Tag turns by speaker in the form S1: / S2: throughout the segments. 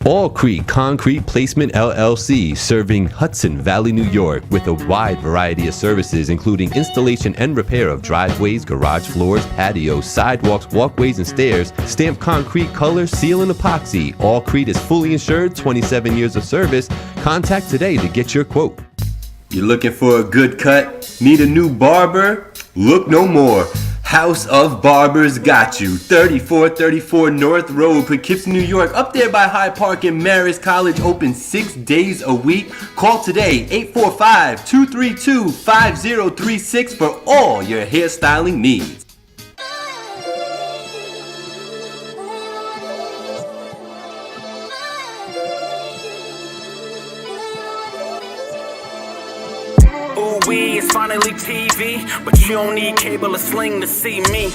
S1: All Creek Concrete Placement LLC, serving Hudson Valley, New York, with a wide variety of services, including installation and repair of driveways, garage floors, patios, sidewalks, walkways, and stairs, stamped concrete, color, seal, and epoxy. All Creek is fully insured, 27 years of service. Contact today to get your quote.
S2: You're looking for a good cut? Need a new barber? Look no more. House of Barbers got you. 3434 North Road, Poughkeepsie, New York. Up there by Hyde Park and Marist College. Open 6 days a week. Call today, 845-232-5036 for all your hairstyling needs.
S3: It's finally TV, but you don't need cable or sling to see me.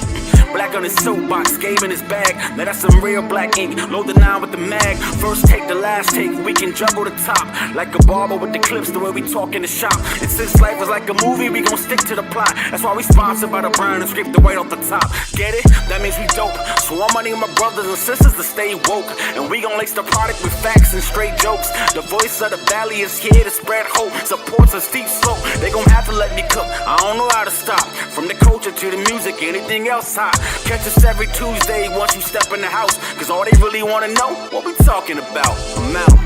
S3: Black on his soapbox, Gabe in his bag. Now that's some real black ink. Load the 9 with the mag. First take, the last take. We can juggle the top. Like a barber with the clips, the way we talk in the shop. And since life was like a movie, we gon' stick to the plot. That's why we sponsored by the brand and scrape the weight off the top. Get it? That means we dope. So I'm money my brothers and sisters to stay woke. And we gon' lace the product with facts and straight jokes. The voice of the valley is here to spread hope. Supports a steep slope. They gon' have to let me cook. I don't know how to stop. From the culture to the music, anything else hot. Catch us every Tuesday once you step in the house. Cause all they really wanna know, what we talking about. I'm out.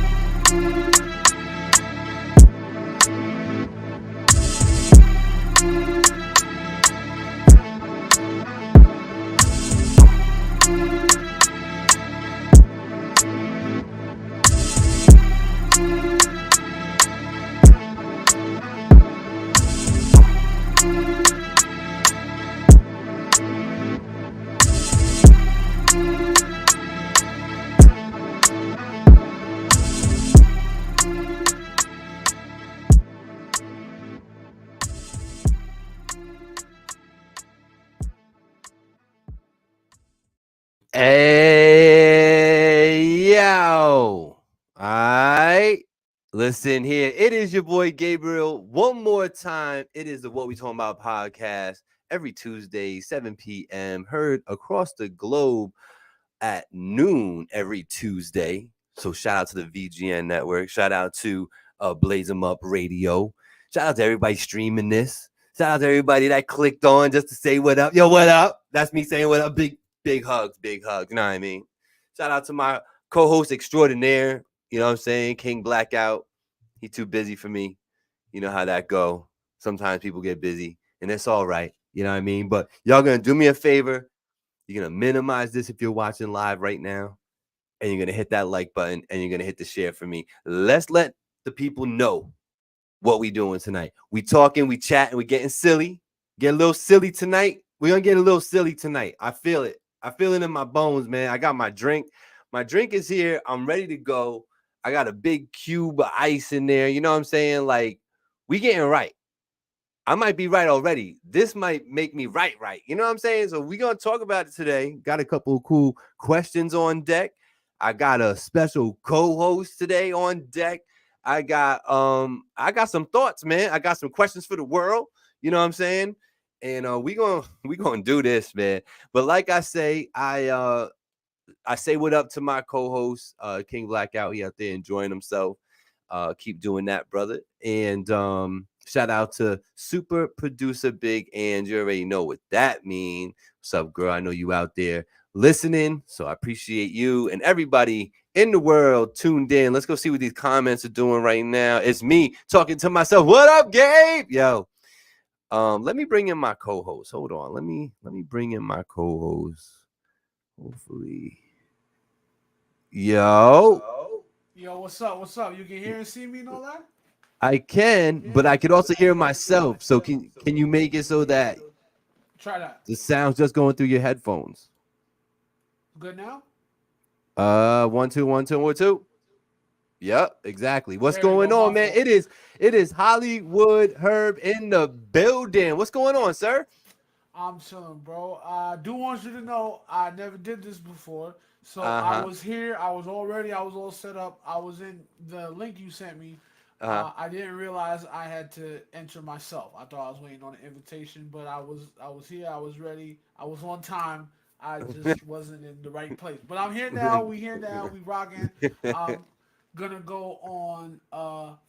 S4: Hey, yo. All right. Listen here. It is your boy Gabriel. One more time. It is the What We Talking About podcast every Tuesday, 7 p.m. Heard across the globe at noon every Tuesday. So shout out to the VGN network. Shout out to Blaze 'em Up Radio. Shout out to everybody streaming this. Shout out to everybody that clicked on just to say what up. Yo, what up? That's me saying what up. Big hugs, big hugs. You know what I mean? Shout out to my co-host extraordinaire. You know what I'm saying? King Blackout. He too busy for me. You know how that go. Sometimes people get busy, and it's all right. You know what I mean? But y'all gonna do me a favor. You're gonna minimize this if you're watching live right now, and you're gonna hit that like button, and you're gonna hit the share for me. Let's let the people know what we doing tonight. We talking, we chatting, we getting silly. Get a little silly tonight. We're gonna get a little silly tonight. I feel it. I feel it in my bones, man. I got my drink. My drink is here. I'm ready to go. I got a big cube of ice in there. You know what I'm saying? Like, we getting right. I might be right already. This might make me right. You know what I'm saying? So we're going to talk about it today. Got a couple of cool questions on deck. I got a special co-host today on deck. I got some thoughts, man. I got some questions for the world. You know what I'm saying? And we gonna do this, man. But like I say, I say what up to my co-host, King Blackout. He out there enjoying himself. Keep doing that, brother. And shout out to super producer Big and you already know what that means. What's up, girl? I know you out there listening, so I appreciate you and everybody in the world tuned in. Let's go see what these comments are doing right now. It's me talking to myself. What up, Gabe? Yo. Let me bring in my co-host. Hold on. Let me bring in my co-host. Hopefully. Yo,
S5: what's up? What's up? You can hear and see me and all that?
S4: I can, but I could also hear myself. So can you make it so that
S5: Try that.
S4: the sound's just going through your headphones?
S5: Good now?
S4: 1 2 1 2 1 2. Yep, exactly. What's
S5: There we
S4: going
S5: go,
S4: on, man? It is Hollywood Herb in the building. What's going on, sir?
S5: I'm chilling, bro. I do want you to know I never did this before. So I was here. I was all set up. I was in the link you sent me. I didn't realize I had to enter myself. I thought I was waiting on an invitation, but I was here. I was ready. I was on time. I just wasn't in the right place. But I'm here now. We here now. We rocking. I'm gonna go on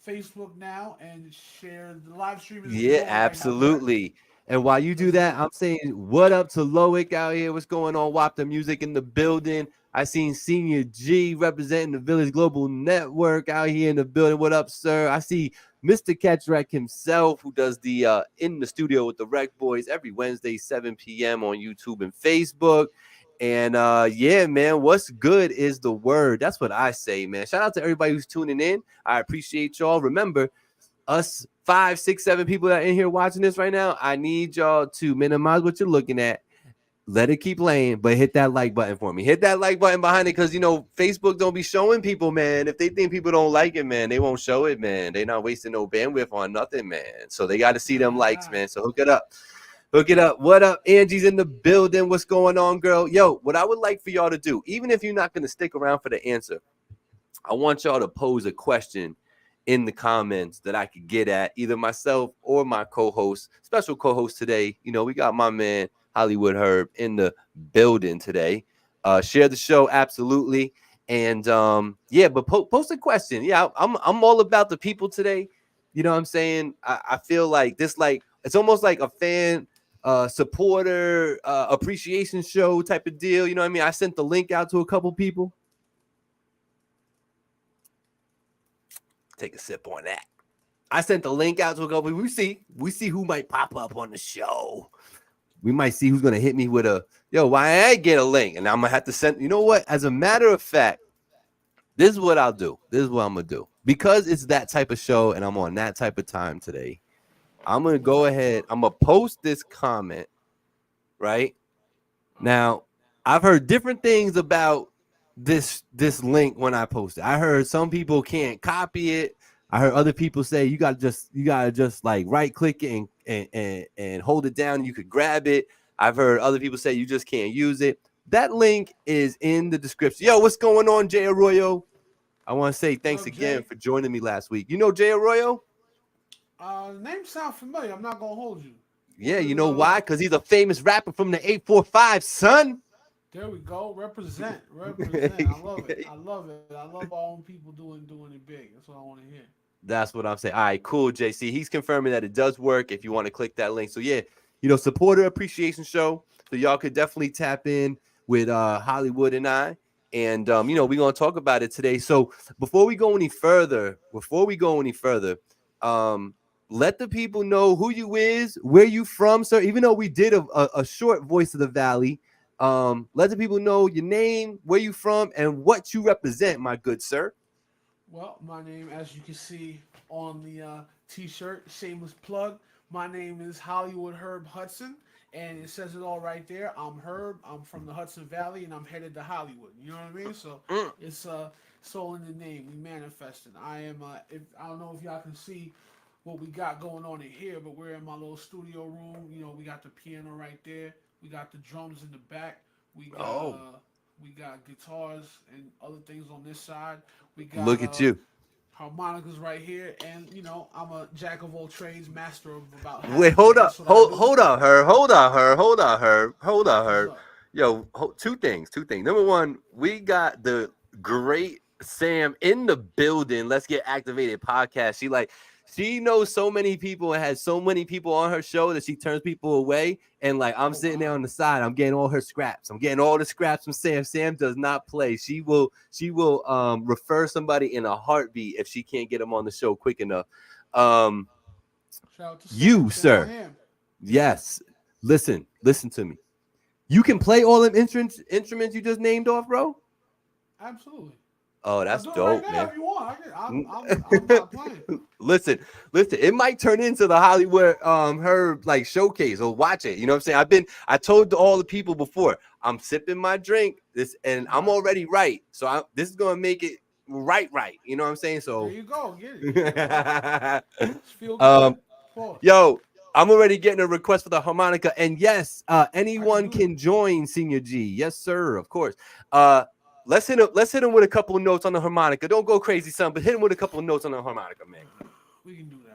S5: Facebook now and share the live stream is
S4: Yeah,
S5: going right now. Correct?
S4: absolutely. And while you do
S5: Let's
S4: that,
S5: do it.
S4: I'm saying what up to Loic out here. What's going on? WAP the music in the building. I seen Senior G representing the Village Global Network out here in the building. What up, sir? I see Mr. Catchrack himself, who does the in the studio with the Rec Boys every Wednesday, 7 p.m. on YouTube and Facebook. And yeah, man, what's good is the word. That's what I say, man. Shout out to everybody who's tuning in. I appreciate y'all. Remember, us 5, 6, 7 people that are in here watching this right now, I need y'all to minimize what you're looking at. Let it keep playing, but hit that like button for me. Hit that like button behind it, because Facebook don't be showing people, man. If they think people don't like it, man, they won't show it, man. They not wasting no bandwidth on nothing, man. So they got to see them likes, man. So hook it up. Hook it up. What up? Angie's in the building. What's going on, girl? Yo, what I would like for y'all to do, even if you're not going to stick around for the answer, I want y'all to pose a question in the comments that I could get at, either myself or my co-host, special co-host today. We got my man Hollywood Herb in the building today. Share the show, absolutely. And yeah, but post a question. Yeah, I'm all about the people today. You know what I'm saying? I feel like this, like it's almost like a fan supporter appreciation show type of deal. You know what I mean? I sent the link out to a couple people. Take a sip on that. I sent the link out to a couple. We see who might pop up on the show. We might see who's gonna hit me with a why I get a link, and I'm gonna have to send. You know what? As a matter of fact, this is what I'll do. This is what I'm gonna do, because it's that type of show, and I'm on that type of time today. I'm gonna go ahead. I'm gonna post this comment right now. I've heard different things about this link when I post it. I heard some people can't copy it. I heard other people say you gotta just like right click it and hold it down and you could grab it. I've heard other people say you just can't use it. That link is in the description. Yo, what's going on, Jay Arroyo? I want to say thanks again for joining me last week. You know Jay Arroyo?
S5: Name sound familiar. I'm not gonna hold you.
S4: Yeah, you know why? Because he's a famous rapper from the 845, son.
S5: There we go. Represent. I love it. I love our own people doing it big. That's what I want to hear.
S4: That's what I'm saying. All right, cool, JC. He's confirming that it does work if you want to click that link. So yeah, supporter appreciation show. So y'all could definitely tap in with Hollywood and I. And we're gonna talk about it today. So before we go any further, let the people know who you is, where you from, sir. Even though we did a short Voice of the Valley. Let the people know your name, where you from, and what you represent, my good sir.
S5: Well, my name, as you can see on the t-shirt, shameless plug, my name is Hollywood Herb Hudson, and it says it all right there. I'm Herb, I'm from the Hudson Valley, and I'm headed to Hollywood. You know what I mean? So it's soul in the name. We manifested. I am I don't know if y'all can see what we got going on in here, but we're in my little studio room. We got the piano right there. We got the drums in the back. We got guitars and other things on this side. We got
S4: look at you,
S5: harmonicas right here, and I'm a jack of all trades, master of about.
S4: Wait, hold on, her. Yo, two things. Number one, we got the great Sam in the building. Let's Get Activated podcast. She knows so many people and has so many people on her show that she turns people away. And I'm sitting there on the side. I'm getting all her scraps. I'm getting all the scraps from Sam. Sam does not play. She will refer somebody in a heartbeat if she can't get them on the show quick enough.
S5: Shout out to Sam.
S4: You, sir. Yes. Listen to me. You can play all them instruments you just named off, bro?
S5: Absolutely.
S4: Oh, that's dope,
S5: right now,
S4: man.
S5: if you want, I'm not playing.
S4: Listen. It might turn into the Hollywood her showcase. Or watch it. You know what I'm saying? I told all the people before. I'm sipping my drink. And I'm already right. So this is gonna make it right. You know what I'm saying? So
S5: there you go. Get it. Feel good.
S4: Yo, I'm already getting a request for the harmonica. And yes, anyone can join Senior G. Yes, sir. Of course. Let's hit him with a couple of notes on the harmonica. Don't go crazy, son, but hit him with a couple of notes on the harmonica, man.
S5: We can do that.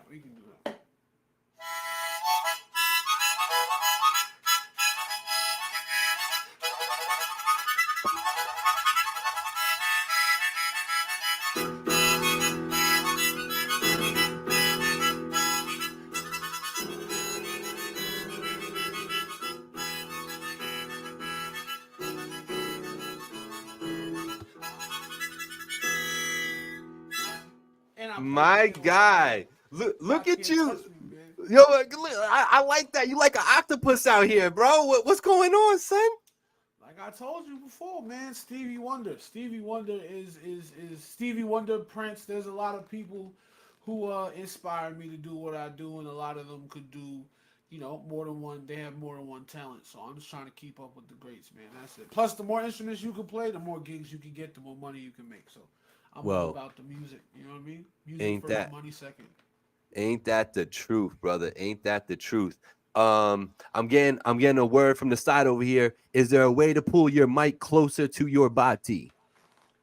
S4: My guy. Look at you.
S5: Me,
S4: Yo, I like that. You like an octopus out here, bro. What's going on, son?
S5: Like I told you before, man, Stevie Wonder. Stevie Wonder is Stevie Wonder, Prince. There's a lot of people who inspired me to do what I do, and a lot of them could do, more than one. They have more than one talent. So I'm just trying to keep up with the greats, man. That's it. Plus, the more instruments you can play, the more gigs you can get, the more money you can make. So I'm all about the music. You know what I mean? Music first, money second.
S4: Ain't that the truth, brother? Ain't that the truth? I'm getting a word from the side over here. Is there a way to pull your mic closer to your body?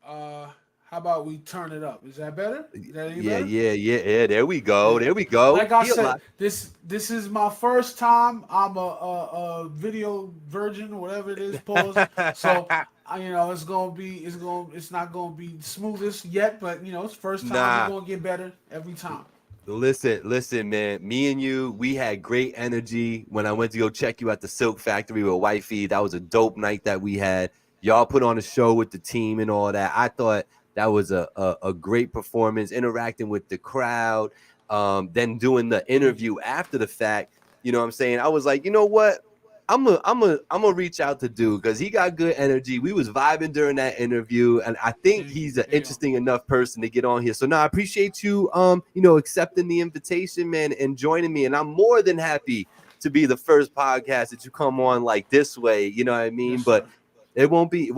S5: How about we turn it up? Is that better? Is that any better?
S4: Yeah. There we go. There we go.
S5: Like I said, this is my first time. I'm a video virgin, or whatever it is. Pause. So it's not gonna be smoothest yet, but it's first time. We're gonna get better every time.
S4: Listen, man. Me and you, we had great energy when I went to go check you at the Silk Factory with Wifey. That was a dope night that we had. Y'all put on a show with the team and all that. I thought that was a great performance, interacting with the crowd, then doing the interview after the fact. You know what I'm saying? I was like, you know what? I'm gonna reach out to dude because he got good energy. We was vibing during that interview, and I think he's an interesting enough person to get on here. So I appreciate you, accepting the invitation, man, and joining me. And I'm more than happy to be the first podcast that you come on like this way. You know what I mean?
S5: Yes,
S4: but
S5: sir.
S4: it won't be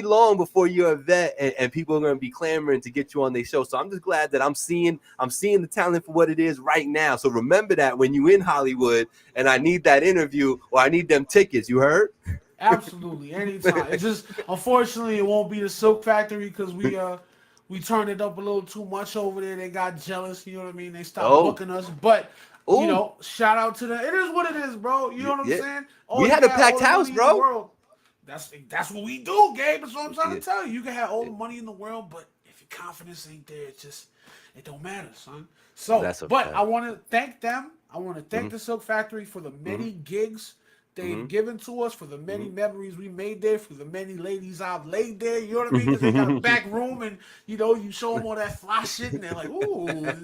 S4: long before you're a vet and people are going to be clamoring to get you on their show. So I'm just glad that I'm seeing the talent for what it is right now. So remember that when you in Hollywood and I need that interview or I need them tickets, you heard?
S5: Absolutely, anytime. It's just unfortunately it won't be the Silk Factory because we turned it up a little too much over there. They got jealous, you know what I mean? They stopped booking us, but shout out to them. It is what it is, bro. You know what I'm saying?
S4: We had a packed house, bro.
S5: That's what we do, Gabe. That's what I'm trying to tell you. You can have all the money in the world, but if your confidence ain't there, it don't matter, son. So, I want to thank them. I want to thank the Silk Factory for the many gigs they've given to us, for the many memories we made there, for the many ladies I've laid there. You know what I mean? Because they got a back room, and you show them all that fly shit, and they're like, "Ooh, this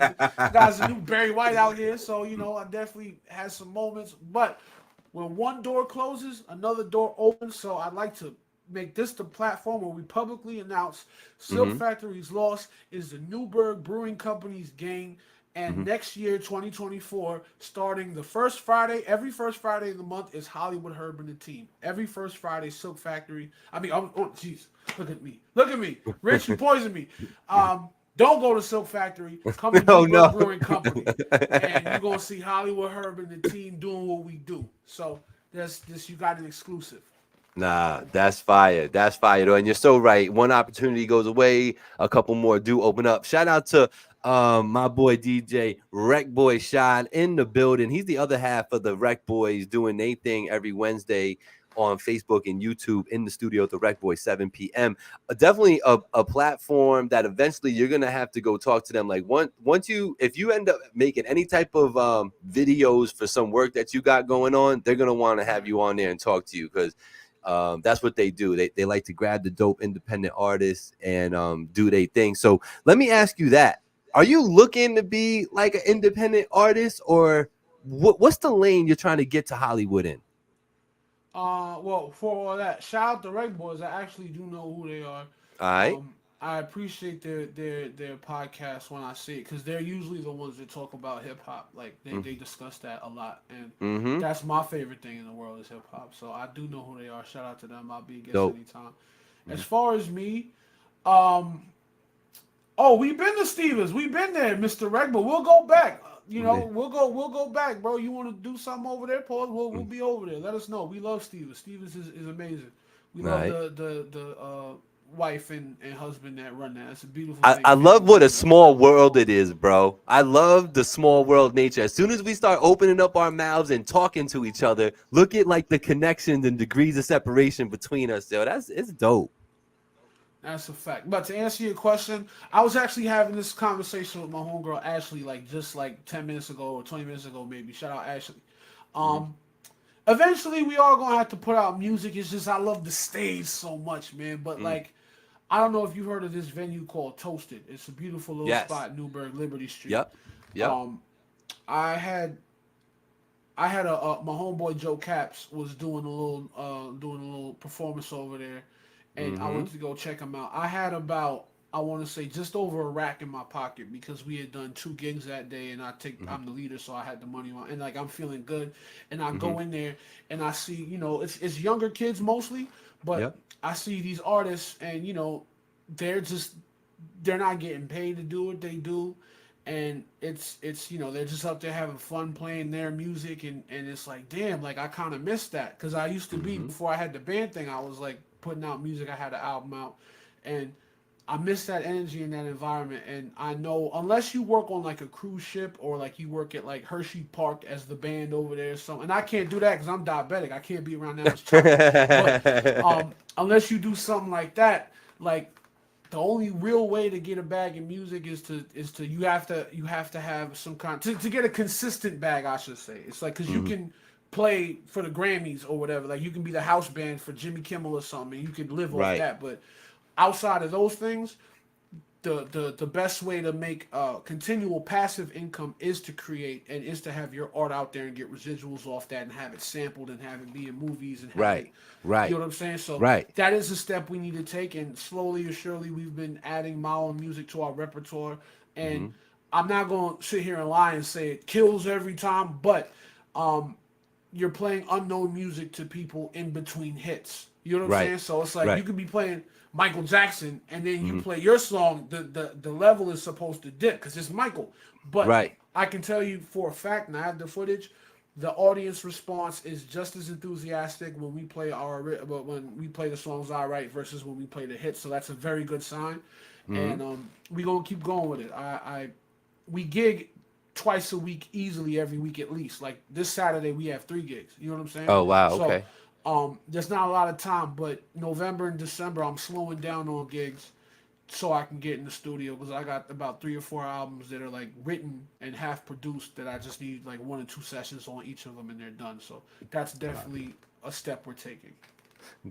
S5: guy's a new Barry White out here." So I definitely had some moments, but when one door closes, another door opens. So I'd like to make this the platform where we publicly announce Silk Factory's loss is the Newburgh Brewing Company's gain. And next year, 2024, starting the first Friday, every first Friday of the month is Hollywood Herb and the team. Every first Friday, Silk Factory. I mean, jeez, look at me. Rich, you poisoned me. Don't go to Silk Factory. Come to Newburgh Brewing Company. And you're going to see Hollywood Herb and the team doing what we do. So you got an exclusive.
S4: Nah, that's fire. That's fire, though. And you're so right. One opportunity goes away. A couple more do open up. Shout out to my boy DJ Rec Boy Shine in the building. He's the other half of the Rec Boys doing their thing every Wednesday on Facebook and YouTube in the studio at the Rec Boy 7 p.m. Definitely a platform that eventually you're gonna have to go talk to them. Like if you end up making any type of videos for some work that you got going on, they're gonna want to have you on there and talk to you because that's what they do. They like to grab the dope independent artists and do their thing. So let me ask you that. Are you looking to be like an independent artist, or what's the lane you're trying to get to Hollywood in?
S5: Well, for all that, shout out to Reg Boys. I actually do know who they are.
S4: All right.
S5: I appreciate their podcast when I see it because they're usually the ones that talk about hip hop. Like they discuss that a lot, and that's my favorite thing in the world is hip hop. So I do know who they are. Shout out to them. I'll be a guest anytime. As far as me, we've been to Stevens. We've been there, Mr. Reg, but we'll go back. We'll go back, bro. You want to do something over there, Paul? We'll be over there. Let us know. We love Stevens. Stevens is amazing. We love the wife and husband that run that. It's a beautiful thing.
S4: I love what a small world it is, bro. I love the small world nature. As soon as we start opening up our mouths and talking to each other, look at like the connections and degrees of separation between us. Yo, it's dope.
S5: That's a fact. But to answer your question, I was actually having this conversation with my homegirl Ashley, just 10 minutes ago or 20 minutes ago, maybe. Shout out Ashley. Eventually, we are gonna have to put out music. It's just I love the stage so much, man. But I don't know if you heard of this venue called Toasted. It's a beautiful little
S4: Yes.
S5: spot, Newburgh, Liberty Street.
S4: Yep. Yep.
S5: Um, I had my homeboy Joe Caps was doing a little performance over there, and I went to go check him out. I had about, I want to say, just over a rack in my pocket because we had done 2 gigs that day, and I'm the leader, so I had the money on, and like I'm feeling good, and I go in there and I see, it's younger kids mostly, but
S4: Yep.
S5: I see these artists, and they're just they're not getting paid to do what they do, and it's they're just up there having fun playing their music, and it's like, damn, like I kind of missed that because I used to be, before I had the band thing, I was like putting out music. I had an album out, and I miss that energy in that environment. And I know unless you work on like a cruise ship or like you work at like Hershey Park as the band over there or something, and I can't do that because I'm diabetic. I can't be around that much chocolate. But unless you do something like that, like the only real way to get a bag in music is to you have to have some kind to get a consistent bag, I should say. It's like because you can play for the Grammys or whatever, like you can be the house band for Jimmy Kimmel or something, and you can live off that. But outside of those things, the best way to make continual passive income is to create and is to have your art out there and get residuals off that and have it sampled and have it be in movies and have it, you know what I'm saying? So that is a step we need to take, and slowly or surely we've been adding my own music to our repertoire, and I'm not going to sit here and lie and say it kills every time, but you're playing unknown music to people in between hits. You know what I'm saying? So it's like you could be playing Michael Jackson, and then you play your song. The level is supposed to dip because it's Michael. But I can tell you for a fact, and I have the footage, the audience response is just as enthusiastic when we play the songs I write versus when we play the hits. So that's a very good sign, and we gonna keep going with it. We gig twice a week easily every week at least. Like this Saturday we have 3 gigs. You know what I'm saying?
S4: Oh wow,
S5: so,
S4: okay.
S5: There's not a lot of time, but November and December I'm slowing down on gigs so I can get in the studio because I got about 3 or 4 albums that are like written and half produced that I just need like 1 or 2 sessions on each of them and they're done. So that's definitely a step we're taking.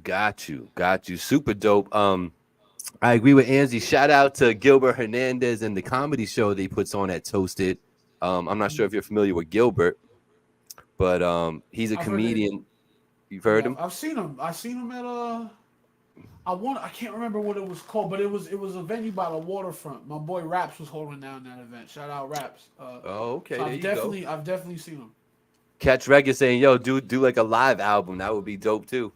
S4: Got you. Super dope. I agree with Angie. Shout out to Gilbert Hernandez and the comedy show that he puts on at Toasted. I'm not sure if you're familiar with Gilbert, but he's a comedian. You've heard him?
S5: I've seen him. At I can't remember what it was called, but it was a venue by the waterfront. My boy Raps was holding down that event. Shout out Raps.
S4: Okay.
S5: So
S4: There
S5: I've definitely seen him.
S4: Catch Reggae saying, "Yo, do like a live album. That would be dope too."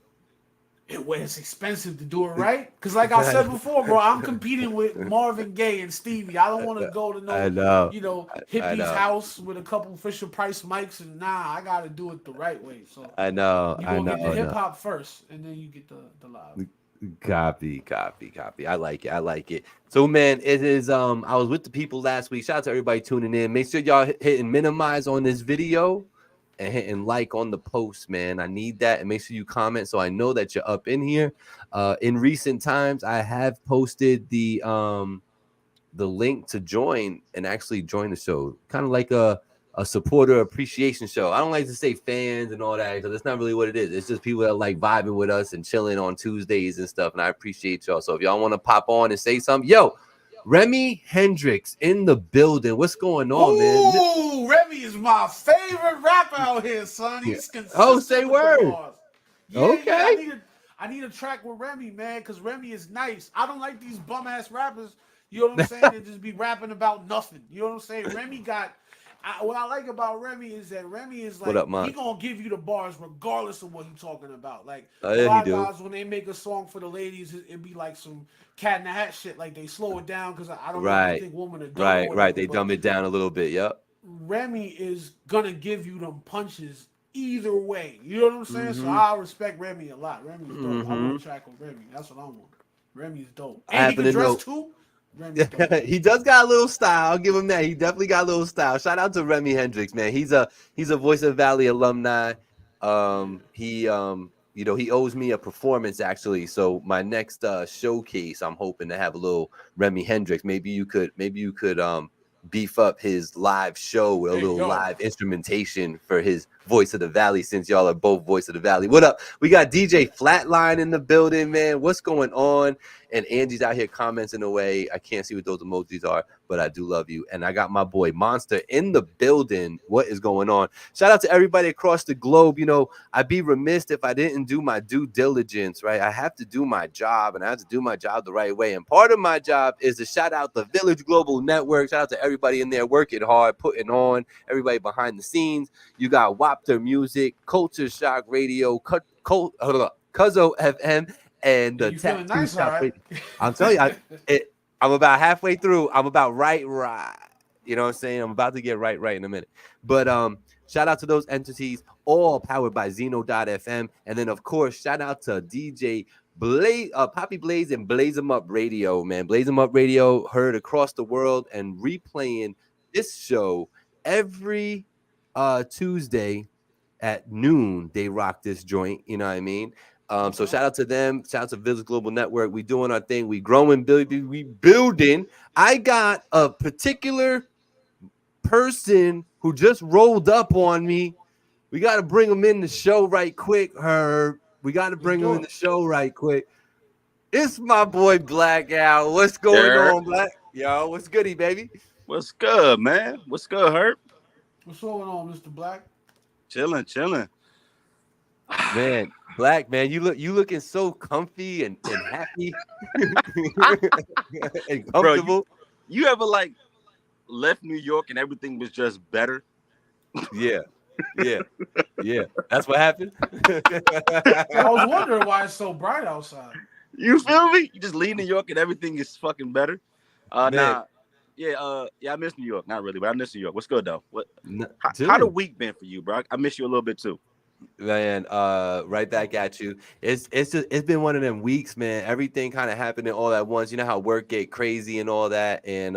S5: It's expensive to do it right, because like I said before, bro, I'm competing with Marvin Gaye and Stevie. I don't want to go to hippie's house with a couple Fisher Price mics, and I got to do it the right way. So
S4: I know.
S5: You gonna get the hip hop first, and then you get the live.
S4: Copy. I like it. So man, it is. I was with the people last week. Shout out to everybody tuning in. Make sure y'all hitting minimize on this video and hitting like on the post, man. I need that, and make sure you comment so I know that you're up in here. In recent times, I have posted the link to join the show, kind of like a supporter appreciation show. I don't like to say fans and all that because that's not really what it is. It's just people that like vibing with us and chilling on Tuesdays and stuff, and I appreciate y'all. So if y'all want to pop on and say something, yo, Remy Hendrix in the building. What's going on, man?
S5: Ooh, Remy is my favorite rapper out here, son. He's consistent.
S4: Oh, say word. Okay.
S5: Yeah, I need a track with Remy, man, because Remy is nice. I don't like these bum ass rappers. You know what I'm saying? They just be rapping about nothing. You know what I'm saying? Remy got. What I like about Remy is that Remy is like, he gonna give you the bars regardless of what he's talking about. Like a lot of guys, when they make a song for the ladies, it'd be like some Cat in the Hat shit. Like they slow it down because I don't really think women are dumb.
S4: Right. They dumb it down a little bit. Yep.
S5: Remy is gonna give you them punches either way. You know what I'm saying? So I respect Remy a lot. Remy's dope. I want to track with Remy. That's what I want. Remy's dope. And he can dress too.
S4: He does got a little style. I'll give him that. He definitely got a little style. Shout out to Remy Hendrix, man. He's a Voice of Valley alumni. He owes me a performance actually. So my next showcase, I'm hoping to have a little Remy Hendrix. Maybe you could beef up his live show with a little live instrumentation for his Voice of the Valley, since y'all are both Voice of the Valley. What up? We got DJ Flatline in the building, man. What's going on? And Angie's out here commenting away. I can't see what those emojis are, but I do love you. And I got my boy Monster in the building. What is going on? Shout out to everybody across the globe. You know, I'd be remiss if I didn't do my due diligence, right? I have to do my job, and I have to do my job the right way. And part of my job is to shout out the Village Global Network. Shout out to everybody in there working hard, putting on, everybody behind the scenes. You got Wapter Music, Culture Shock Radio, Cuzzo FM, and the Tattoo
S5: nice,
S4: Shop.
S5: right?
S4: I'm telling you, I'm about halfway through. I'm about right. You know what I'm saying? I'm about to get right in a minute. But shout out to those entities, all powered by Zeno.fm. And then, of course, shout out to DJ Poppy Blaze and Blaze 'em Up Radio, man. Blaze 'em Up Radio, heard across the world and replaying this show every Tuesday at noon. They rock this joint, you know what I mean? So shout out to them. Shout out to Village Global Network. We doing our thing. We growing, we building. I got a particular person who just rolled up on me. We got to bring him in the show right quick, Herb. We got to bring him in the show right quick. It's my boy Blackout. What's going on, Black? Yo, what's goody, baby?
S6: What's good, man? What's good, Herb?
S5: What's going on, Mr. Black?
S6: Chilling.
S4: Man, Black, man, you looking so comfy and happy and comfortable.
S6: Bro, you ever like left New York and everything was just better?
S4: Yeah. That's what happened.
S5: I was wondering why it's so bright outside.
S6: You feel me? You just leave New York and everything is fucking better. I miss New York. Not really, but I miss New York. What's good though? How the week been for you, bro? I miss you a little bit too.
S4: Man, right back at you. It's been one of them weeks, man. Everything kind of happening all at once. You know how work get crazy and all that. And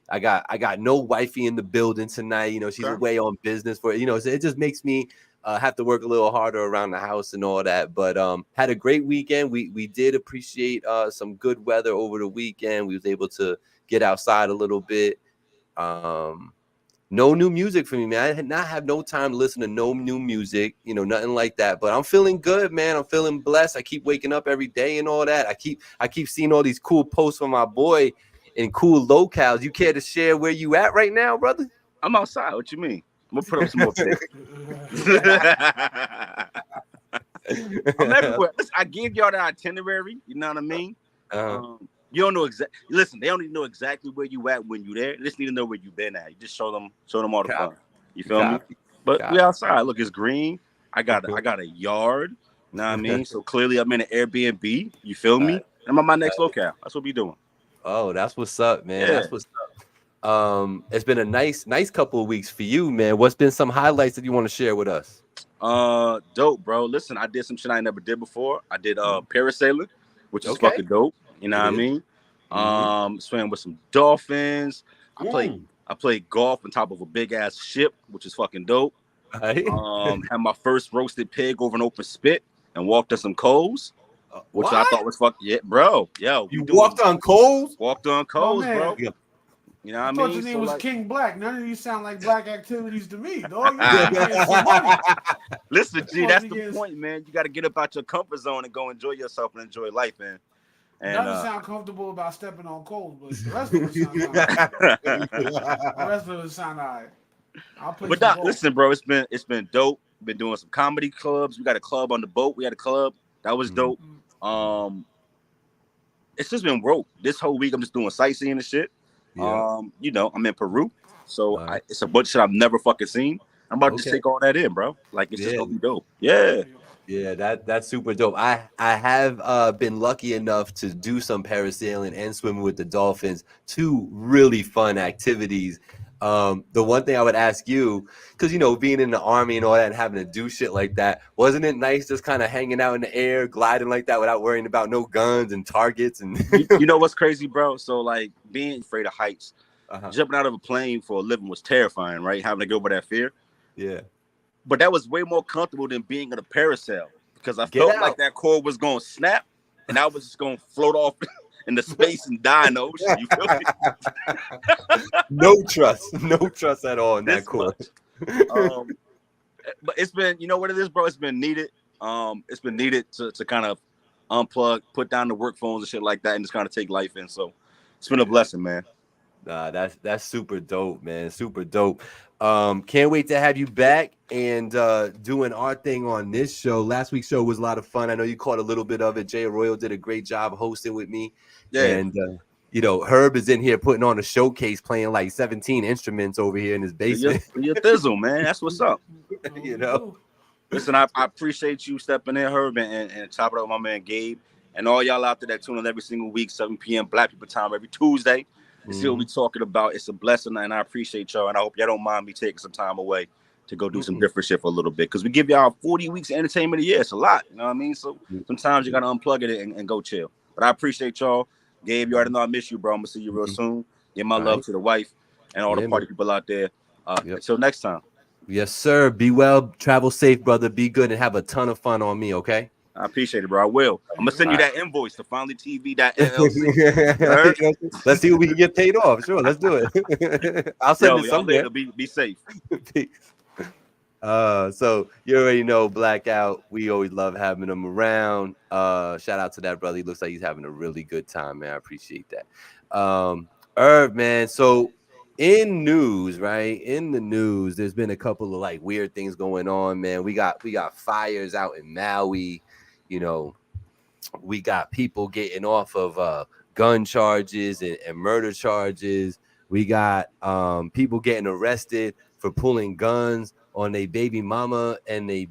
S4: I got no wifey in the building tonight. You know, she's away on business so it just makes me have to work a little harder around the house and all that. But had a great weekend. We did appreciate some good weather over the weekend. We was able to get outside a little bit. No new music for me, man. I did not have no time to listen to no new music, nothing like that. But I'm feeling good, man. I'm feeling blessed. I keep waking up every day and all that. I keep seeing all these cool posts from my boy in cool locales. You care to share where you at right now, brother?
S6: I'm outside. What you mean? I'm gonna put up some more pics. I'm everywhere. Listen, I gave y'all the itinerary. You know what I mean? You don't know exactly. Listen, they don't even know exactly where you at when you there. They just need to know where you been at. You just show them all the fun. You feel me? But we outside. Look, it's green. I got a yard. You know what I mean? So clearly I'm in an Airbnb. You feel me? I'm at my next locale. That's what we doing.
S4: Oh, that's what's up, man. Yeah. That's what's up. It's been a nice couple of weeks for you, man. What's been some highlights that you want to share with us?
S6: Dope, bro. Listen, I did some shit I never did before. I did parasailing, which is fucking dope. You know what I mean? Swam with some dolphins. I played golf on top of a big ass ship, which is fucking dope. Had my first roasted pig over an open spit and walked on some coals, which I thought was bro. Yo,
S4: you walked on coals?
S6: Walked on coals, bro.
S4: Yeah.
S6: You know what I mean?
S5: I thought your name was King Black. None of these sound like black activities to me, dog.
S6: Listen, G, that's the point, man. You got to get up out your comfort zone and go enjoy yourself and enjoy life, man. And,
S5: doesn't sound comfortable about stepping on coals, but the rest of it sounds all right. The rest of it sound all right.
S6: But listen, bro, it's been dope. Been doing some comedy clubs. We got a club on the boat. We had a club that was dope. It's just been rope. This whole week I'm just doing sightseeing and shit. Yeah. I'm in Peru, so it's a bunch of shit I've never fucking seen. I'm about to just take all that in, bro. Like it's just gonna be dope. Yeah.
S4: Yeah, that's super dope. I have been lucky enough to do some parasailing and swimming with the dolphins. Two really fun activities. The one thing I would ask you, because being in the Army and all that and having to do shit like that, wasn't it nice just kind of hanging out in the air, gliding like that without worrying about no guns and targets? And
S6: you know what's crazy, bro? So like being afraid of heights, jumping out of a plane for a living was terrifying, right? Having to get over that fear.
S4: Yeah.
S6: But that was way more comfortable than being in a parasail because I felt like that cord was going to snap and I was just going to float off in the space and die in the ocean. You feel me?
S4: No trust at all in that cord.
S6: But it's been, you know what it is, bro? It's been needed. It's been needed to kind of unplug, put down the work phones and shit like that, and just kind of take life in. So it's been a blessing, man.
S4: Nah, that's super dope, man. Super dope. Can't wait to have you back and doing our thing on this show. Last week's show was a lot of fun. I know you caught a little bit of it. Jay Arroyo did a great job hosting with me.
S6: Yeah.
S4: And Herb is in here putting on a showcase, playing like 17 instruments over here in his basement.
S6: Your thizzle, man. That's what's up.
S4: Listen,
S6: I appreciate you stepping in, Herb, and chopping up with my man Gabe. And all y'all out there that tune in every single week, 7 p.m. Black People Time every Tuesday. And see what we're talking about. It's a blessing, and I appreciate y'all. And I hope y'all don't mind me taking some time away to go do some different shit for a little bit. Because we give y'all 40 weeks of entertainment a year. It's a lot. You know what I mean? So sometimes you got to unplug it and go chill. But I appreciate y'all. Gabe, you already know I miss you, bro. I'm going to see you real soon. Give my love to the wife and all the party people out there. Until next time.
S4: Yes, sir. Be well. Travel safe, brother. Be good and have a ton of fun on me, okay?
S6: I appreciate it, bro. I will. I'm gonna send you that invoice to finallytv.llc.
S4: Let's see what we can get paid off. Sure, let's do it. I'll send it somewhere.
S6: Be safe.
S4: So you already know Blackout. We always love having him around. Shout out to that brother. He looks like he's having a really good time, man. I appreciate that. Herb, man. So in news, right? In the news, there's been a couple of like weird things going on, man. We got fires out in Maui. We got people getting off of gun charges and murder charges. We got people getting arrested for pulling guns on their baby mama and they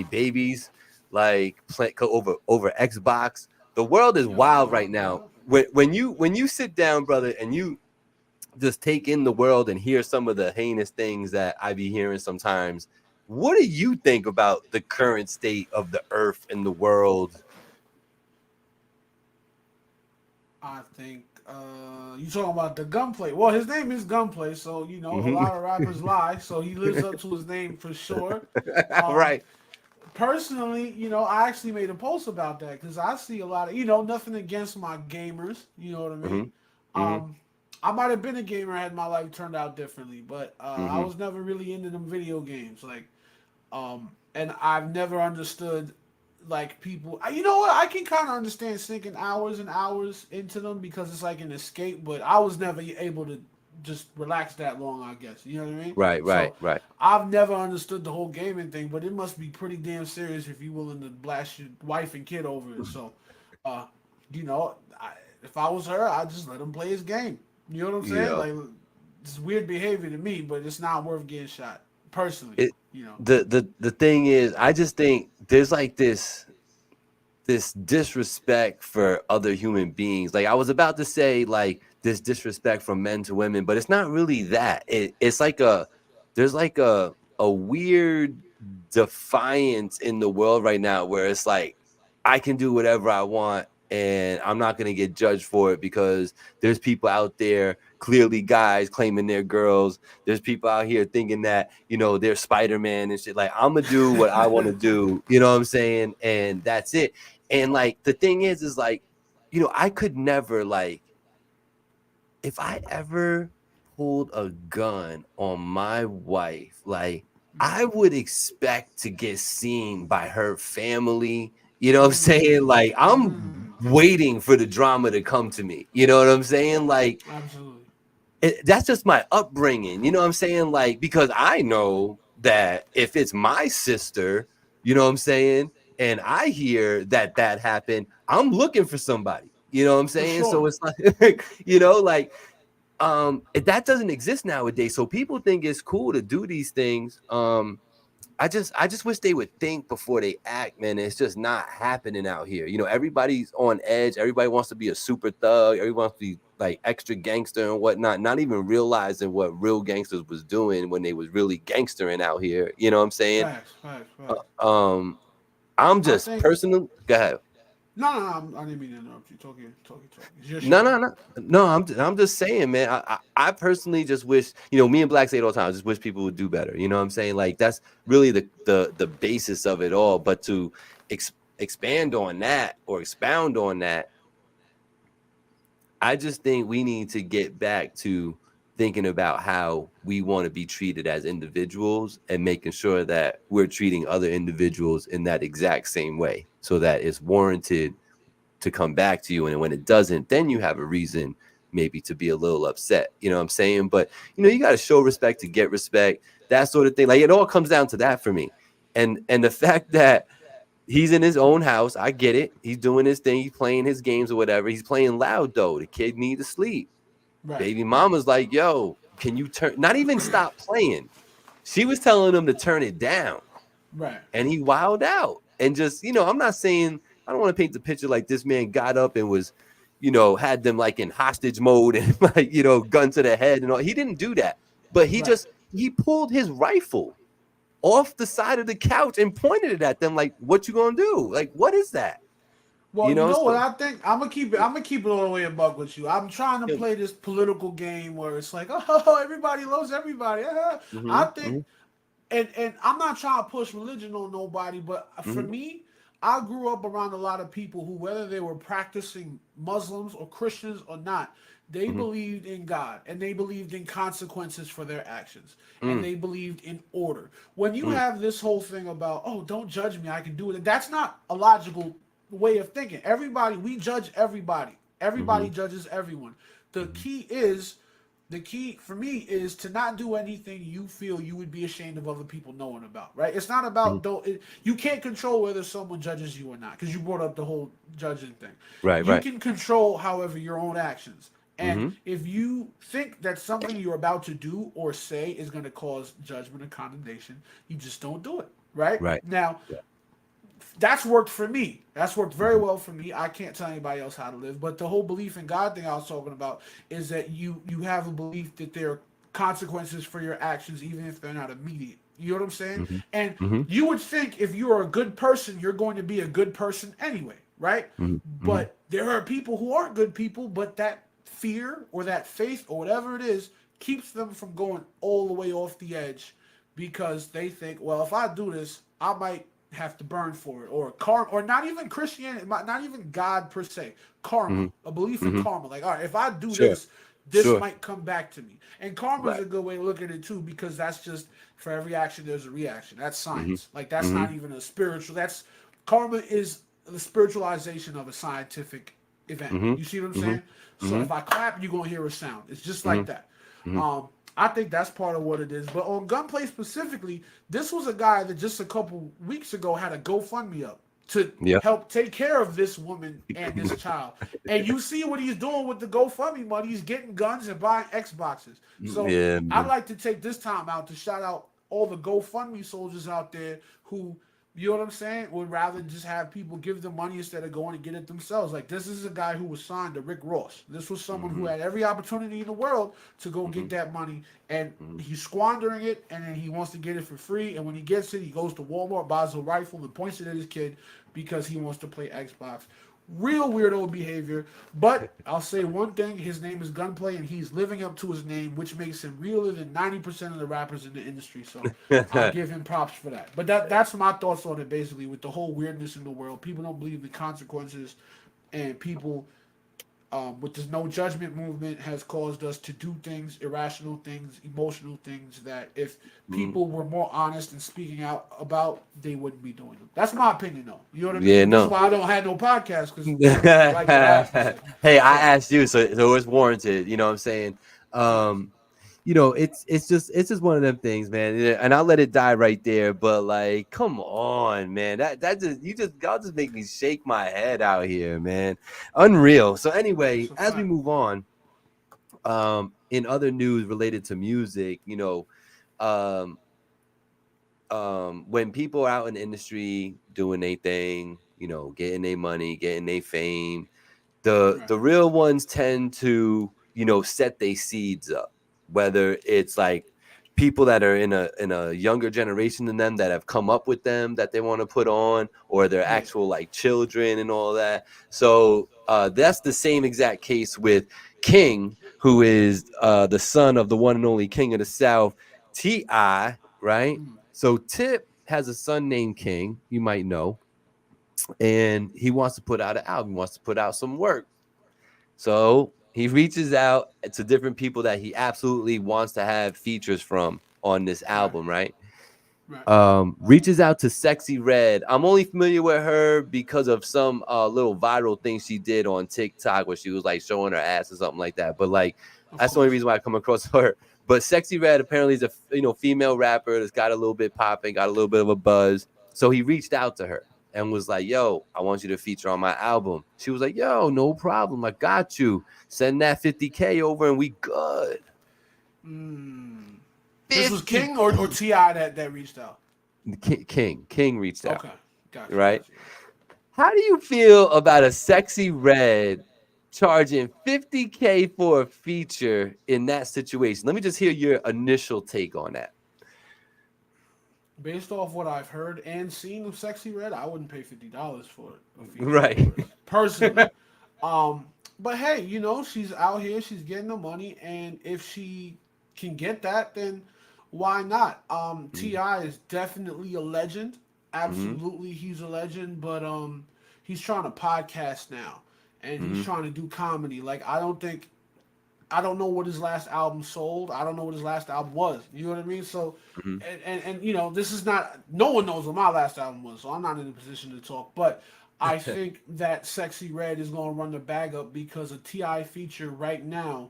S4: babies, like over Xbox. The world is wild right now. When you sit down, brother, and you just take in the world and hear some of the heinous things that I be hearing sometimes, what do you think about the current state of the earth and the world?
S5: I think you talking about the Gunplay. Well, his name is Gunplay, so a lot of rappers lie, so he lives up to his name for sure.
S4: Right.
S5: Personally, I actually made a post about that because I see a lot of, nothing against my gamers. You know what I mean? I might have been a gamer had my life turned out differently, but I was never really into them video games. Like, and I've never understood like people. You know what? I can kind of understand sinking hours and hours into them because it's like an escape. But I was never able to just relax that long. I guess you know what I mean.
S4: Right.
S5: I've never understood the whole gaming thing, but it must be pretty damn serious if you're willing to blast your wife and kid over it. So, if I was her, I'd just let him play his game. You know what I'm saying?
S4: Yeah.
S5: Like, it's weird behavior to me, but it's not worth getting shot. Personally,
S4: The thing is, I just think there's like this disrespect for other human beings. Like I was about to say, like this disrespect from men to women, but it's not really that. It's like there's like a weird defiance in the world right now where it's like I can do whatever I want and I'm not going to get judged for it because there's people out there, clearly guys claiming they're girls. There's people out here thinking that, they're Spider-Man and shit. Like, I'm going to do what I want to do. You know what I'm saying? And that's it. And like, the thing is like, I could never, like, if I ever pulled a gun on my wife, like, I would expect to get seen by her family. You know what I'm saying? Like, I'm waiting for the drama to come to me. You know what I'm saying? Like,
S5: absolutely.
S4: That's just my upbringing. You know what I'm saying? Like, because I know that if it's my sister, you know what I'm saying? And I hear that happened, I'm looking for somebody. You know what I'm saying? Sure. So it's like, that doesn't exist nowadays. So people think it's cool to do these things. I just wish they would think before they act, man. It's just not happening out here. Everybody's on edge. Everybody wants to be a super thug. Everybody wants to be like extra gangster and whatnot, not even realizing what real gangsters was doing when they was really gangstering out here. You know what I'm saying?
S5: Facts.
S4: I'm just personally. Go ahead.
S5: No, I didn't mean to interrupt you. Talking.
S4: No. I'm just saying, man. I personally just wish, me and Black say it all the time. I just wish people would do better. You know what I'm saying? Like that's really the basis of it all. But to expand on that or expound on that, I just think we need to get back to thinking about how we want to be treated as individuals and making sure that we're treating other individuals in that exact same way so that it's warranted to come back to you. And when it doesn't, then you have a reason maybe to be a little upset. You know what I'm saying? But, you know, you got to show respect to get respect, that sort of thing. Like, it all comes down to that for me. And the fact that he's in his own house, I get it. He's doing his thing. He's playing his games or whatever. He's playing loud, though. The kid needs to sleep.
S5: Right.
S4: Baby mama's like, yo, can you not even stop playing? She was telling him to turn it down.
S5: Right.
S4: And he wilded out. And just, you know, I'm not saying, I don't want to paint the picture like this man got up and was, you know, had them like in hostage mode and like, you know, gun to the head and all. He didn't do that. But he just, he pulled his rifle off the side of the couch and pointed it at them like, what you gonna do? Like, what is that?
S5: Well, you know what I think? I'm gonna keep it all the way a buck with you. I'm trying to play this political game where it's like, oh, everybody loves everybody. I think, and I'm not trying to push religion on nobody, but for me, I grew up around a lot of people who, whether they were practicing Muslims or Christians or not, they believed in God and they believed in consequences for their actions and they believed in order. When you have this whole thing about, oh, don't judge me, I can do it, that's not a logical way of thinking. Everybody, we judge everybody. Everybody judges everyone. The key for me is to not do anything you feel you would be ashamed of other people knowing about, right? It's not about you can't control whether someone judges you or not, because you brought up the whole judging thing.
S4: Right,
S5: you can control, however, your own actions. And if you think that something you're about to do or say is going to cause judgment or condemnation, you just don't do it, right?
S4: Right.
S5: Now, that's worked for me. That's worked very well for me. I can't tell anybody else how to live. But the whole belief in God thing I was talking about is that you have a belief that there are consequences for your actions, even if they're not immediate. You know what I'm saying? And you would think if you are a good person, you're going to be a good person anyway, right? But there are people who aren't good people, but that fear or that faith or whatever it is keeps them from going all the way off the edge because they think, well, if I do this, I might have to burn for it, or karma, or not even Christianity, not even God per se, karma, a belief in karma. Like, all right, if I do this might come back to me. And karma is a good way to look at it too, because that's just for every action there's a reaction. That's science. Like, that's not even a spiritual. That's karma is the spiritualization of a scientific event. You see what I'm saying? So if I clap, you're gonna hear a sound. It's just like that. I think that's part of what it is. But on Gunplay specifically, this was a guy that just a couple weeks ago had a GoFundMe up to help take care of this woman and this child. And you see what he's doing with the GoFundMe money. He's getting guns and buying Xboxes. So I'd like to take this time out to shout out all the GoFundMe soldiers out there who, you know what I'm saying, would rather just have people give them money instead of going to get it themselves. Like, this is a guy who was signed to Rick Ross. This was someone who had every opportunity in the world to go get that money, and he's squandering it, and then he wants to get it for free, and when he gets it, he goes to Walmart, buys a rifle, and points it at his kid because he wants to play Xbox. Real weirdo behavior, but I'll say one thing: his name is Gunplay, and he's living up to his name, which makes him realer than 90% of the rappers in the industry. So I'll give him props for that. But that's my thoughts on it, basically, with the whole weirdness in the world. People don't believe the consequences, and people, with this no judgment movement, has caused us to do things, irrational things, emotional things, that if people were more honest and speaking out about, they wouldn't be doing them. That's my opinion, though. You know what I mean?
S4: Yeah, no.
S5: That's why I don't have no podcast, because
S4: hey, I asked you, so it's warranted. You know what I'm saying? You know, it's just one of them things, man. And I'll let it die right there. But like, come on, man. That just y'all just make me shake my head out here, man. Unreal. So anyway, as we move on, in other news related to music, you know, when people are out in the industry doing their thing, you know, getting their money, getting their fame, the real ones tend to, you know, set their seeds up. Whether it's like people that are in a younger generation than them that have come up with them that they want to put on, or their actual like children and all that. So that's the same exact case with King, who is the son of the one and only King of the South, T.I., right? So Tip has a son named King, you might know, and he wants to put out an album, wants to put out some work. So he reaches out to different people that he absolutely wants to have features from on this album, right? reaches out to Sexy Red. I'm only familiar with her because of some little viral thing she did on TikTok where she was like showing her ass or something like that. But like that's the only reason why I come across her. But Sexy Red apparently is a female rapper that's got a little bit popping, got a little bit of a buzz. So he reached out to her and was like, "Yo, I want you to feature on my album." She was like, "Yo, no problem. I got you. Send that 50K over and we good."
S5: This was King or T.I. that reached out?
S4: King reached out.
S5: Okay, gotcha.
S4: Right?
S5: Gotcha.
S4: How do you feel about a Sexy Red charging 50K for a feature in that situation? Let me just hear your initial take on that.
S5: Based off what I've heard and seen of Sexy Red, I wouldn't pay $50 for it.
S4: Right.
S5: Personally. But hey, she's out here, she's getting the money, and if she can get that, then why not? T.I. is definitely a legend. Absolutely, he's a legend, but he's trying to podcast now, and he's trying to do comedy. Like, I don't know what his last album sold. I don't know what his last album was. You know what I mean? So, and this is not. No one knows what my last album was, so I'm not in a position to talk. But I think that Sexy Red is going to run the bag up because a T.I. feature right now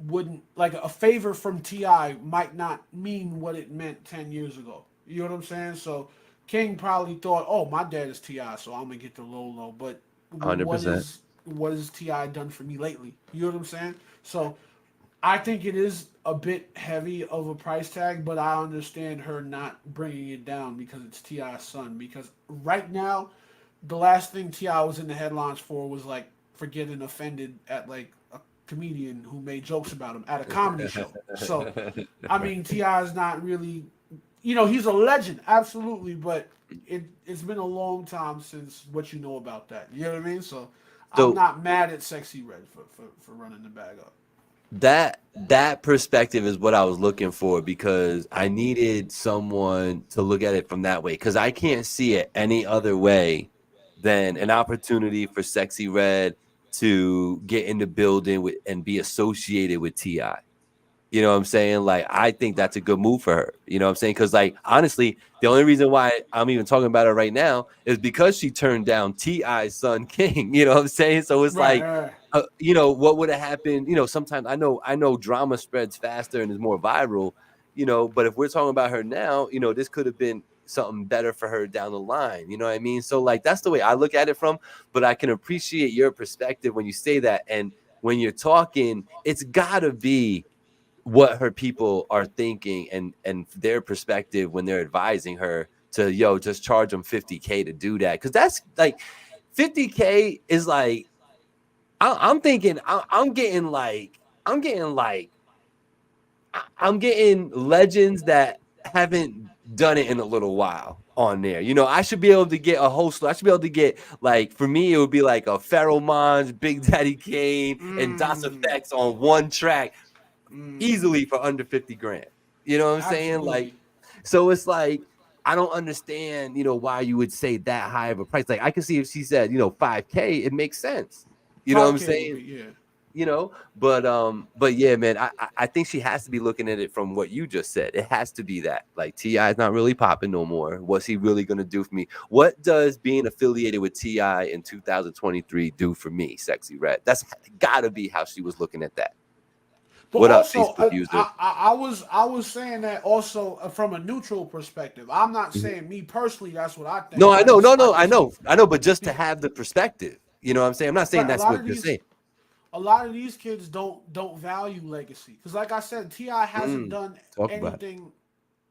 S5: wouldn't, like, a favor from T.I. might not mean what it meant 10 years ago. You know what I'm saying? So King probably thought, oh, my dad is T.I., so I'm going to get the low. But
S4: 100%.
S5: What has T.I. done for me lately? You know what I'm saying? So I think it is a bit heavy of a price tag, but I understand her not bringing it down because it's T.I.'s son. Because right now, the last thing T.I. was in the headlines for was, like, for getting offended at, like, a comedian who made jokes about him at a comedy show. So, I mean, T.I. is not really, he's a legend, absolutely, but it's been a long time since what you know about that. You know what I mean? So I'm not mad at Sexy Red for running the bag up.
S4: That perspective is what I was looking for because I needed someone to look at it from that way because I can't see it any other way than an opportunity for Sexy Red to get in the building and be associated with T.I. You know what I'm saying? Like, I think that's a good move for her. You know what I'm saying? Because, like, honestly, the only reason why I'm even talking about it right now is because she turned down T.I.'s son, King. You know what I'm saying? So it's right. What would have happened? Sometimes I know drama spreads faster and is more viral, but if we're talking about her now, this could have been something better for her down the line. You know what I mean? So, like, that's the way I look at it from, but I can appreciate your perspective when you say that. And when you're talking, it's gotta be what her people are thinking and their perspective when they're advising her to, just charge them 50K to do that. Cause that's like 50K is like, I'm getting legends that haven't done it in a little while on there. I should be able to get a host. I should be able to get, like, for me, it would be like a Pharoah Monch, Big Daddy Kane, and Das Effects on one track easily for under 50 grand. You know what I'm saying? Like, so it's like, I don't understand, why you would say that high of a price. Like, I can see if she said, 5K, it makes sense. You know what I'm saying? But yeah, man, I think she has to be looking at it from what you just said. It has to be that, like, T.I. is not really popping no more. What's he really going to do for me? What does being affiliated with T.I. in 2023 do for me, Sexy Red? That's gotta be how she was looking at that.
S5: But
S4: what
S5: also,
S4: up, Facebook user?
S5: I was saying that also from a neutral perspective. I'm not saying me personally. That's what I think.
S4: No, I know. But just to have the perspective, you know what I'm saying? I'm not saying that's what you're saying.
S5: A lot of these kids don't value legacy because, like I said, T.I. hasn't done anything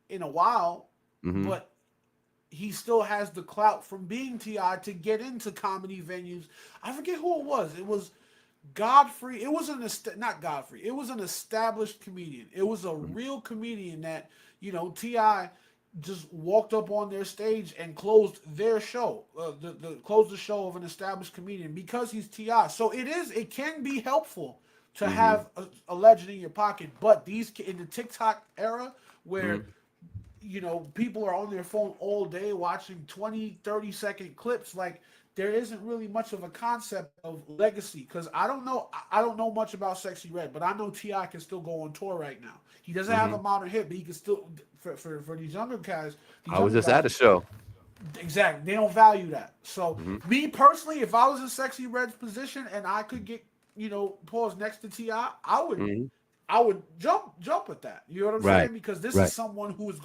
S5: in a while, but he still has the clout from being T.I. to get into comedy venues. I forget who it was. It was Godfrey. It was not Godfrey. It was an established comedian. It was a real comedian that, T.I. just walked up on their stage and closed their show, closed the show of an established comedian because he's T.I. So it can be helpful to have a legend in your pocket, but in the TikTok era where people are on their phone all day watching 20, 30-second clips, like, there isn't really much of a concept of legacy because I don't know much about Sexy Red, but I know T.I. can still go on tour right now. He doesn't have a modern hit, but he can still for these younger guys.
S4: I was just at a show.
S5: Exactly, they don't value that. So me personally, if I was in Sexy Red's position and I could get pause next to T.I., I would jump at that. You know what I'm saying? Because this is someone who is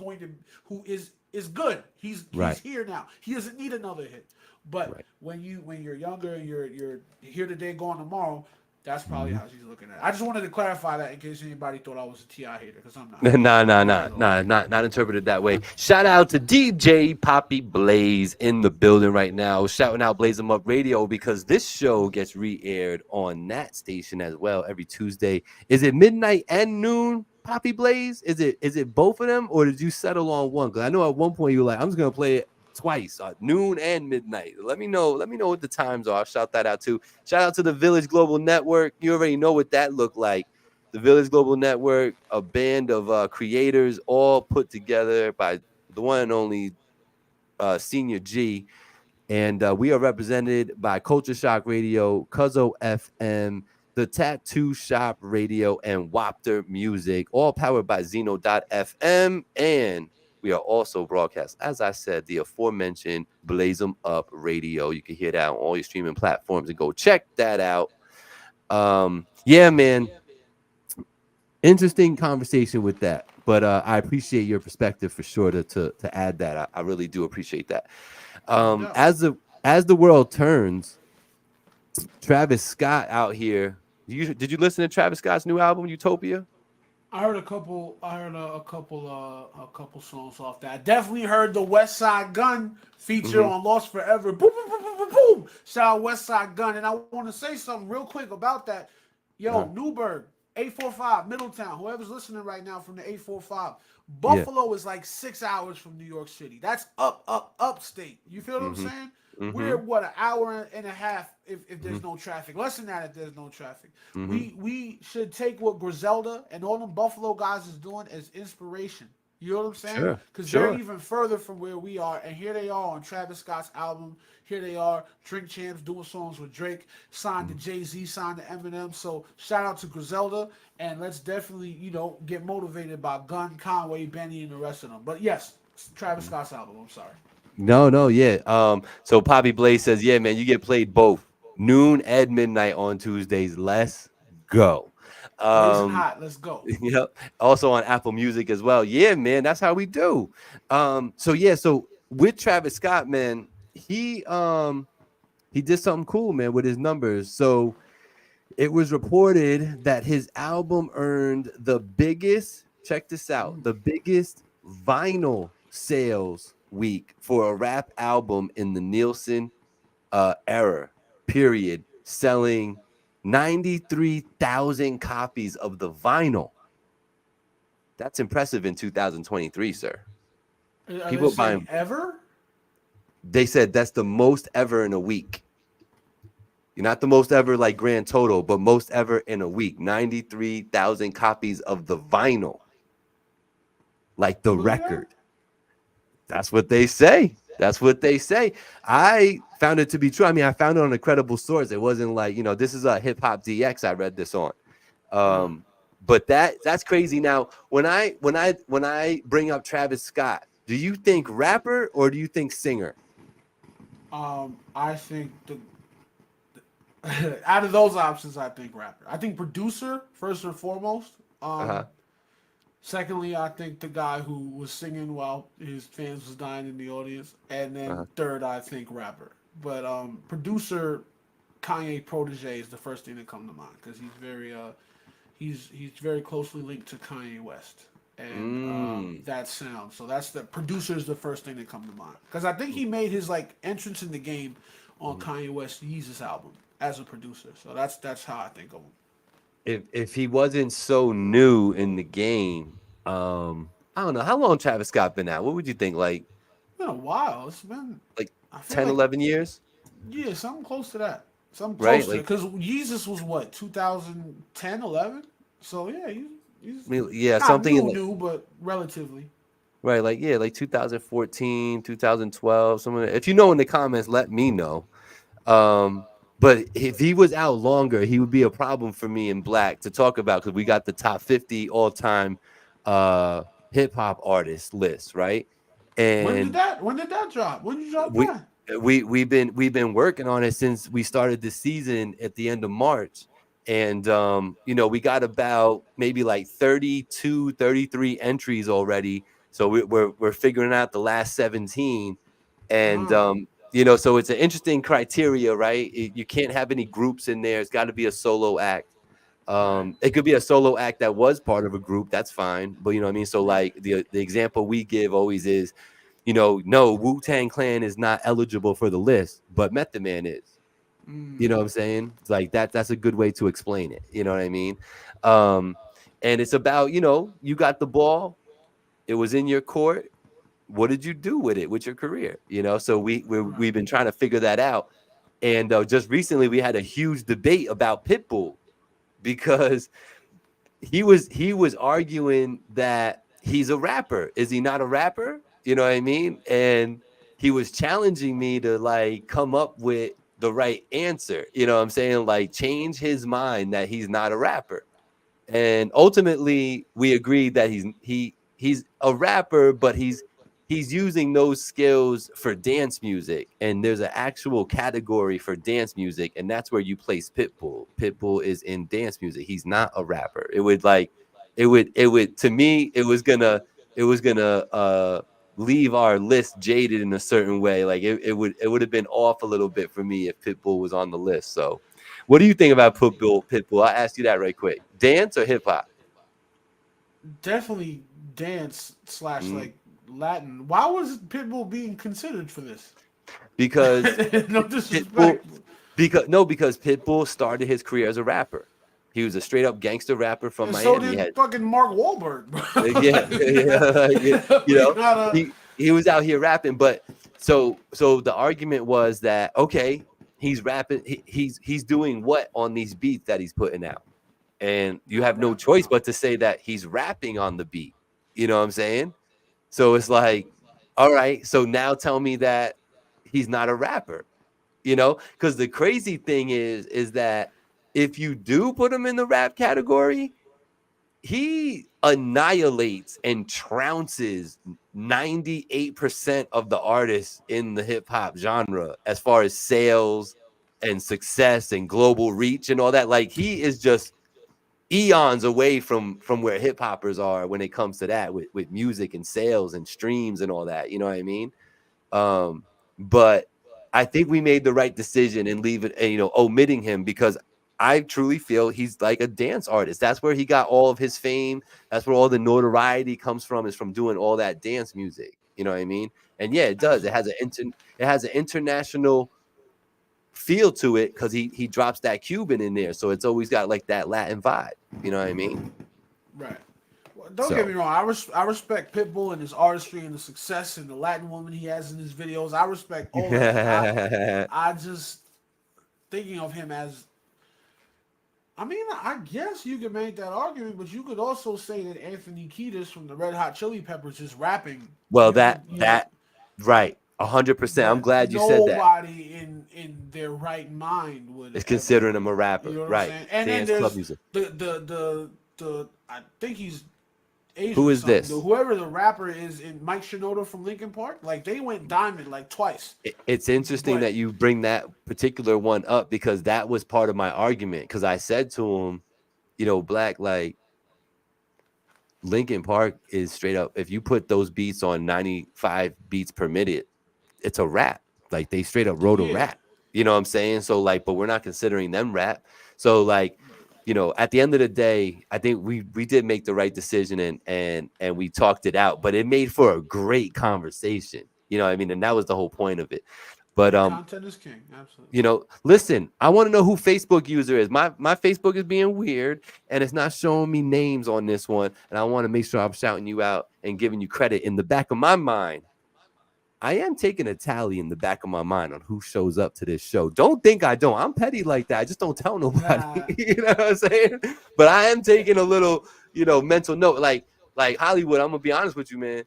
S5: good. He's here now. He doesn't need another hit. But when you're younger and you're here today, gone tomorrow, that's probably how she's looking at it. I just wanted to clarify that in case anybody thought I was a T.I. hater, because I'm not.
S4: Not interpreted that way. Shout out to DJ Poppy Blaze in the building right now. Shouting out Blaze 'em Up Radio because this show gets re-aired on that station as well every Tuesday. Is it midnight and noon, Poppy Blaze? Is it both of them, or did you settle on one? Because I know at one point you were like, I'm just gonna play it twice, noon and midnight. Let me know what the times are. I'll shout that out too. Shout out to the Village Global Network. You already know what that looked like. The Village Global Network, a band of creators all put together by the one and only Senior G. And we are represented by Culture Shock Radio, Cuzzo FM, The Tattoo Shop Radio, and Wapter Music, all powered by Zeno.fm. And we are also broadcast, as I said, the aforementioned Blaze 'em Up Radio. You can hear that on all your streaming platforms and go check that out. Yeah, man. Interesting conversation with that. But I appreciate your perspective for sure to add that. I really do appreciate that. As the world turns, Travis Scott out here. Did you listen to Travis Scott's new album, Utopia?
S5: I heard a couple songs off that. I definitely heard the West Side Gun feature on Lost Forever. Boom, boom, boom, boom, boom, boom. Shout out West Side Gun. And I want to say something real quick about that. Yo, Newburgh, 845, Middletown, whoever's listening right now from the 845. Buffalo is like 6 hours from New York City. That's upstate. You feel what I'm saying? We're an hour and a half if there's no traffic. Less than that if there's no traffic. We should take what Griselda and all them Buffalo guys is doing as inspiration. You know what I'm saying? Because they're even further from where we are, and here they are on Travis Scott's album. Here they are, Drink Champs, doing songs with Drake, signed to Jay-Z, signed to Eminem. So shout out to Griselda, and let's definitely get motivated by Gunn, Conway, Benny, and the rest of them. But yes, Travis Scott's album. I'm sorry.
S4: No, yeah. So Poppy Blaze says, yeah, man, you get played both noon and midnight on Tuesdays. Let's go.
S5: Hot. Let's go.
S4: Also on Apple Music as well. Yeah, man, that's how we do. So with Travis Scott, man, he did something cool, man, with his numbers. So it was reported that his album earned the biggest, check this out, the biggest vinyl sales week for a rap album in the Nielsen era, period, selling 93,000 copies of the vinyl. That's impressive in 2023, sir.
S5: People buying ever?
S4: They said that's the most ever in a week. You're not the most ever like grand total, but most ever in a week. 93,000 copies of the vinyl. Like the record. That's what they say. I found it to be true. I mean, I found it on a credible source. It wasn't like, this is a Hip Hop DX I read this on. But that's crazy. Now, when I bring up Travis Scott, do you think rapper or do you think singer?
S5: I think out of those options, I think rapper. I think producer first and foremost. Secondly, I think the guy who was singing while his fans was dying in the audience, and then third, I think rapper. But producer, Kanye protege is the first thing that comes to mind because he's very he's very closely linked to Kanye West and that sound. So that's the producer is the first thing that comes to mind because I think he made his entrance in the game on Kanye West's Yeezus album as a producer. So that's how I think of him.
S4: If he wasn't so new in the game, I don't know how long Travis Scott been out. What would you think? Like,
S5: it's been a while. It's been
S4: like 10, 11 years.
S5: Yeah, something close to that. Something close to it. Because Yeezus was what 2010, 11. So yeah, he's
S4: something
S5: new, but relatively.
S4: Right, like 2014, 2012. Someone, if you know in the comments, let me know. But if he was out longer, he would be a problem for me in Black to talk about, because we got the top 50 all-time hip hop artist list, right? And
S5: when did that drop? When did you drop
S4: we
S5: that?
S4: we've been working on it since we started the season at the end of March. And we got about maybe like 32, 33 entries already. So we're figuring out the last 17. And so it's an interesting criteria, right? You can't have any groups in there. It's got to be a solo act. It could be a solo act that was part of a group. That's fine. But you know what I mean? So like the example we give always is, no, Wu-Tang Clan is not eligible for the list, but Method Man is. You know what I'm saying? It's like that's a good way to explain it. You know what I mean? And it's about, you got the ball. It was in your court. What did you do with it, with your career? So we've been trying to figure that out. And just recently we had a huge debate about Pitbull, because he was arguing that he's a rapper. Is he not a rapper? You know what I mean? And he was challenging me to like come up with the right answer. You know what I'm saying? Like change his mind that he's not a rapper. And ultimately we agreed that he's a rapper, but he's using those skills for dance music. And there's an actual category for dance music, and that's where you place Pitbull. Pitbull is in dance music. He's not a rapper. It would to me, it was gonna leave our list jaded in a certain way. Like it would have been off a little bit for me if Pitbull was on the list. So what do you think about Pitbull? I asked you that right quick. Dance or hip hop?
S5: Definitely dance / like Latin. Why was Pitbull being considered for this?
S4: Because
S5: no disrespect.
S4: Because Pitbull started his career as a rapper. He was a straight up gangster rapper from Miami.
S5: So did fucking Mark Wahlberg.
S4: He was out here rapping. But so the argument was that, okay, he's rapping. He's doing what on these beats that he's putting out, and you have no choice but to say that he's rapping on the beat. You know what I'm saying? So it's like, all right, so now tell me that he's not a rapper, because the crazy thing is that if you do put him in the rap category, he annihilates and trounces 98% of the artists in the hip hop genre as far as sales and success and global reach and all that. Like he is just eons away from where hip hoppers are when it comes to that with music and sales and streams and all that. You know what I mean? But I think we made the right decision in leaving, omitting him, because I truly feel he's like a dance artist. That's where he got all of his fame. That's where all the notoriety comes from, is from doing all that dance music. You know what I mean? And yeah, it does. It has an international feel to it, because he drops that Cuban in there. So it's always got like that Latin vibe. You know what I mean?
S5: Right. Well, don't get me wrong. I respect Pitbull and his artistry and the success and the Latin woman he has in his videos. I respect all of that. I just thinking of him as, I mean, I guess you could make that argument, but you could also say that Anthony Kiedis from the Red Hot Chili Peppers is rapping.
S4: Well, right, 100%. I'm glad you said that.
S5: Nobody in their right mind would
S4: is considering him a rapper,
S5: you know
S4: right?
S5: And
S4: dance,
S5: then
S4: club
S5: there's
S4: music.
S5: the I think he's Asian.
S4: Who is this?
S5: Whoever the rapper is in Mike Shinoda from Linkin Park, like they went diamond like twice.
S4: It's interesting that you bring that particular one up, because that was part of my argument. Because I said to him, Black, like Linkin Park is straight up. If you put those beats on 95 beats per minute, it's a rap. Like they straight up wrote a rap. You know what I'm saying? So like, but we're not considering them rap. So like, at the end of the day, I think we did make the right decision, and we talked it out, but it made for a great conversation. You know what I mean? And that was the whole point of it. But
S5: content is king, absolutely.
S4: Listen, I want to know who Facebook user is. My Facebook is being weird, and it's not showing me names on this one, and I want to make sure I'm shouting you out and giving you credit. In the back of my mind, I am taking a tally in the back of my mind on who shows up to this show. Don't think I don't. I'm petty like that. I just don't tell nobody. You know what I'm saying? But I am taking a little, mental note. Like Hollywood, I'm gonna be honest with you, man.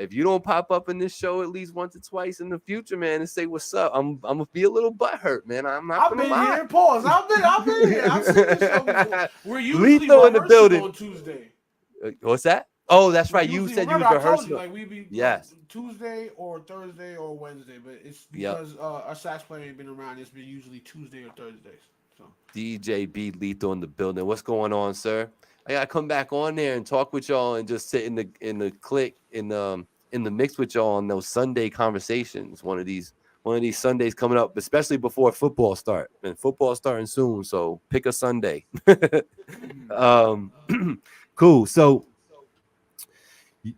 S4: if you don't pop up in this show at least once or twice in the future, man, and say what's up, I'm gonna be a little butthurt, man. I'm not gonna lie.
S5: Here. Pause. I've been here. I've seen this show before. We're usually
S4: Lethal in the building
S5: on Tuesday.
S4: What's that? Oh, that's right. You said you was rehearsing.
S5: Like we be Tuesday or Thursday or Wednesday, but it's because our sax player ain't been around. It's been usually Tuesday or Thursdays. So
S4: DJ B Lethal in the building. What's going on, sir? I gotta come back on there and talk with y'all and just sit in the click in the mix with y'all on those Sunday conversations. One of these Sundays coming up, especially before football start. And football starting soon, so pick a Sunday. Cool. So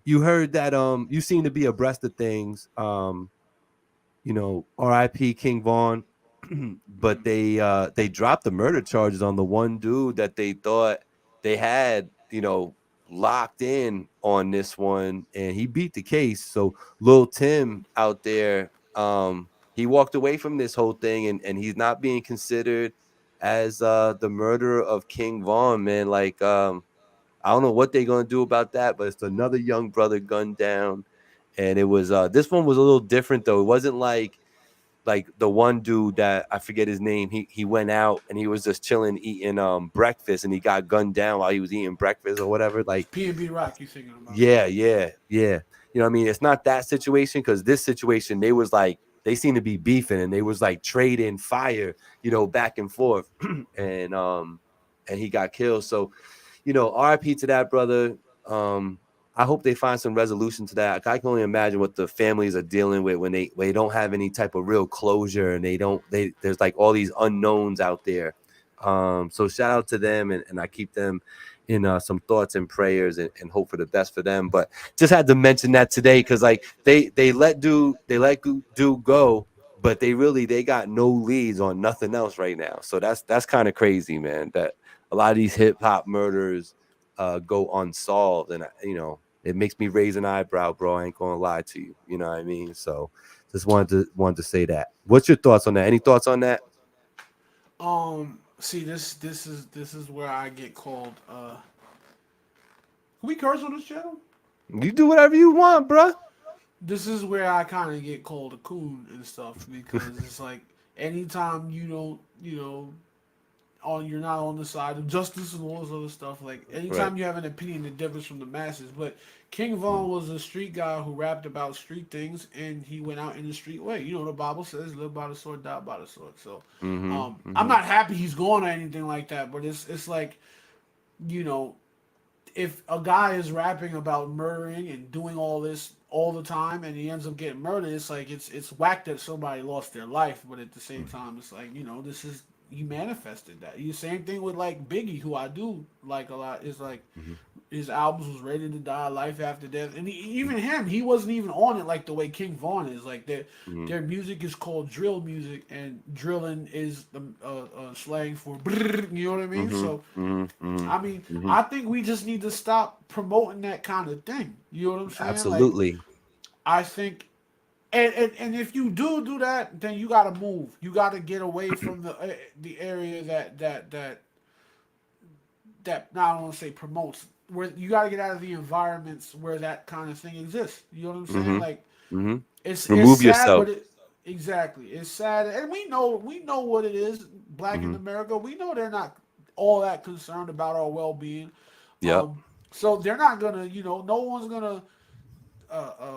S4: you heard that you seem to be abreast of things. R.I.P. King Von, but they dropped the murder charges on the one dude that they thought they had, locked in on this one, and he beat the case. So Lil Tim out there, he walked away from this whole thing, and he's not being considered as the murderer of King Von, man. Like, I don't know what they're gonna do about that, but it's another young brother gunned down, and it was this one was a little different though. It wasn't like the one dude that I forget his name. He went out and he was just chilling eating breakfast, and he got gunned down while he was eating breakfast or whatever. Like
S5: P&B Rock, you thinking about?
S4: Yeah. You know what I mean? It's not that situation, because this situation they seem to be beefing, and they was like trading fire, back and forth, and he got killed. So, RIP to that brother. I hope they find some resolution to that. I can only imagine what the families are dealing with when they don't have any type of real closure, and there's like all these unknowns out there. So shout out to them, and I keep them in some thoughts and prayers, and hope for the best for them. But just had to mention that today, because like they let dude go, but they got no leads on nothing else right now. So that's kind of crazy, man, that a lot of these hip hop murders go unsolved, and it makes me raise an eyebrow, bro. I ain't gonna lie to you. You know what I mean? So just wanted to say that. What's your thoughts on that? Any thoughts on that?
S5: See, this is where I get called. Can we curse on this channel?
S4: You do whatever you want, bro.
S5: This is where I kind of get called a coon and stuff, because it's like anytime you don't, you're not on the side of justice and all this other stuff. Like anytime you have an opinion that differs from the masses. But King Von was a street guy who rapped about street things, and he went out in the street way. The Bible says, "Live by the sword, die by the sword." So I'm not happy he's gone or anything like that. But it's like, if a guy is rapping about murdering and doing all this all the time, and he ends up getting murdered, it's like it's whack that somebody lost their life. But at the same time, it's like this is. He manifested that. The same thing with like Biggie, who I do like a lot. Is like his albums was Ready to Die, Life After Death, and even him, he wasn't even on it like the way King Von is. Like their music is called drill music, and drilling is the slang for brrr, you know what I mean? So I mean, I think we just need to stop promoting that kind of thing. You know what I'm saying?
S4: Absolutely.
S5: Like, I think. And if you do that, then you got to move. You got to get away from the area that I don't want to say promotes. Where you got to get out of the environments where that kind of thing exists. You know what I'm saying? Like it's
S4: remove
S5: sad,
S4: yourself.
S5: But exactly, it's sad, and we know what it is. Black in America, we know they're not all that concerned about our well-being.
S4: Yeah.
S5: So they're not gonna, no one's gonna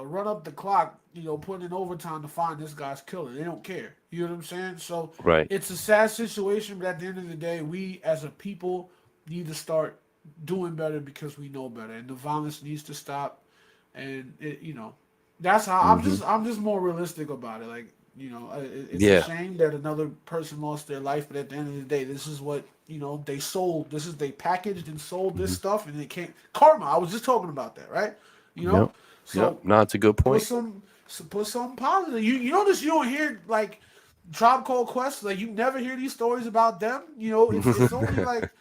S5: run up the clock, putting in overtime to find this guy's killer. They don't care. You know what I'm saying? So it's a sad situation, but at the end of the day, we as a people need to start doing better because we know better, and the violence needs to stop. And that's how I'm just more realistic about it. Like, it's a shame that another person lost their life, but at the end of the day, this is what they sold. They packaged and sold this stuff, and it can't karma. I was just talking about that, right? So
S4: no, it's a good point.
S5: Put something positive. You notice you don't hear like Tribe Called Quest. Like you never hear these stories about them. It's only like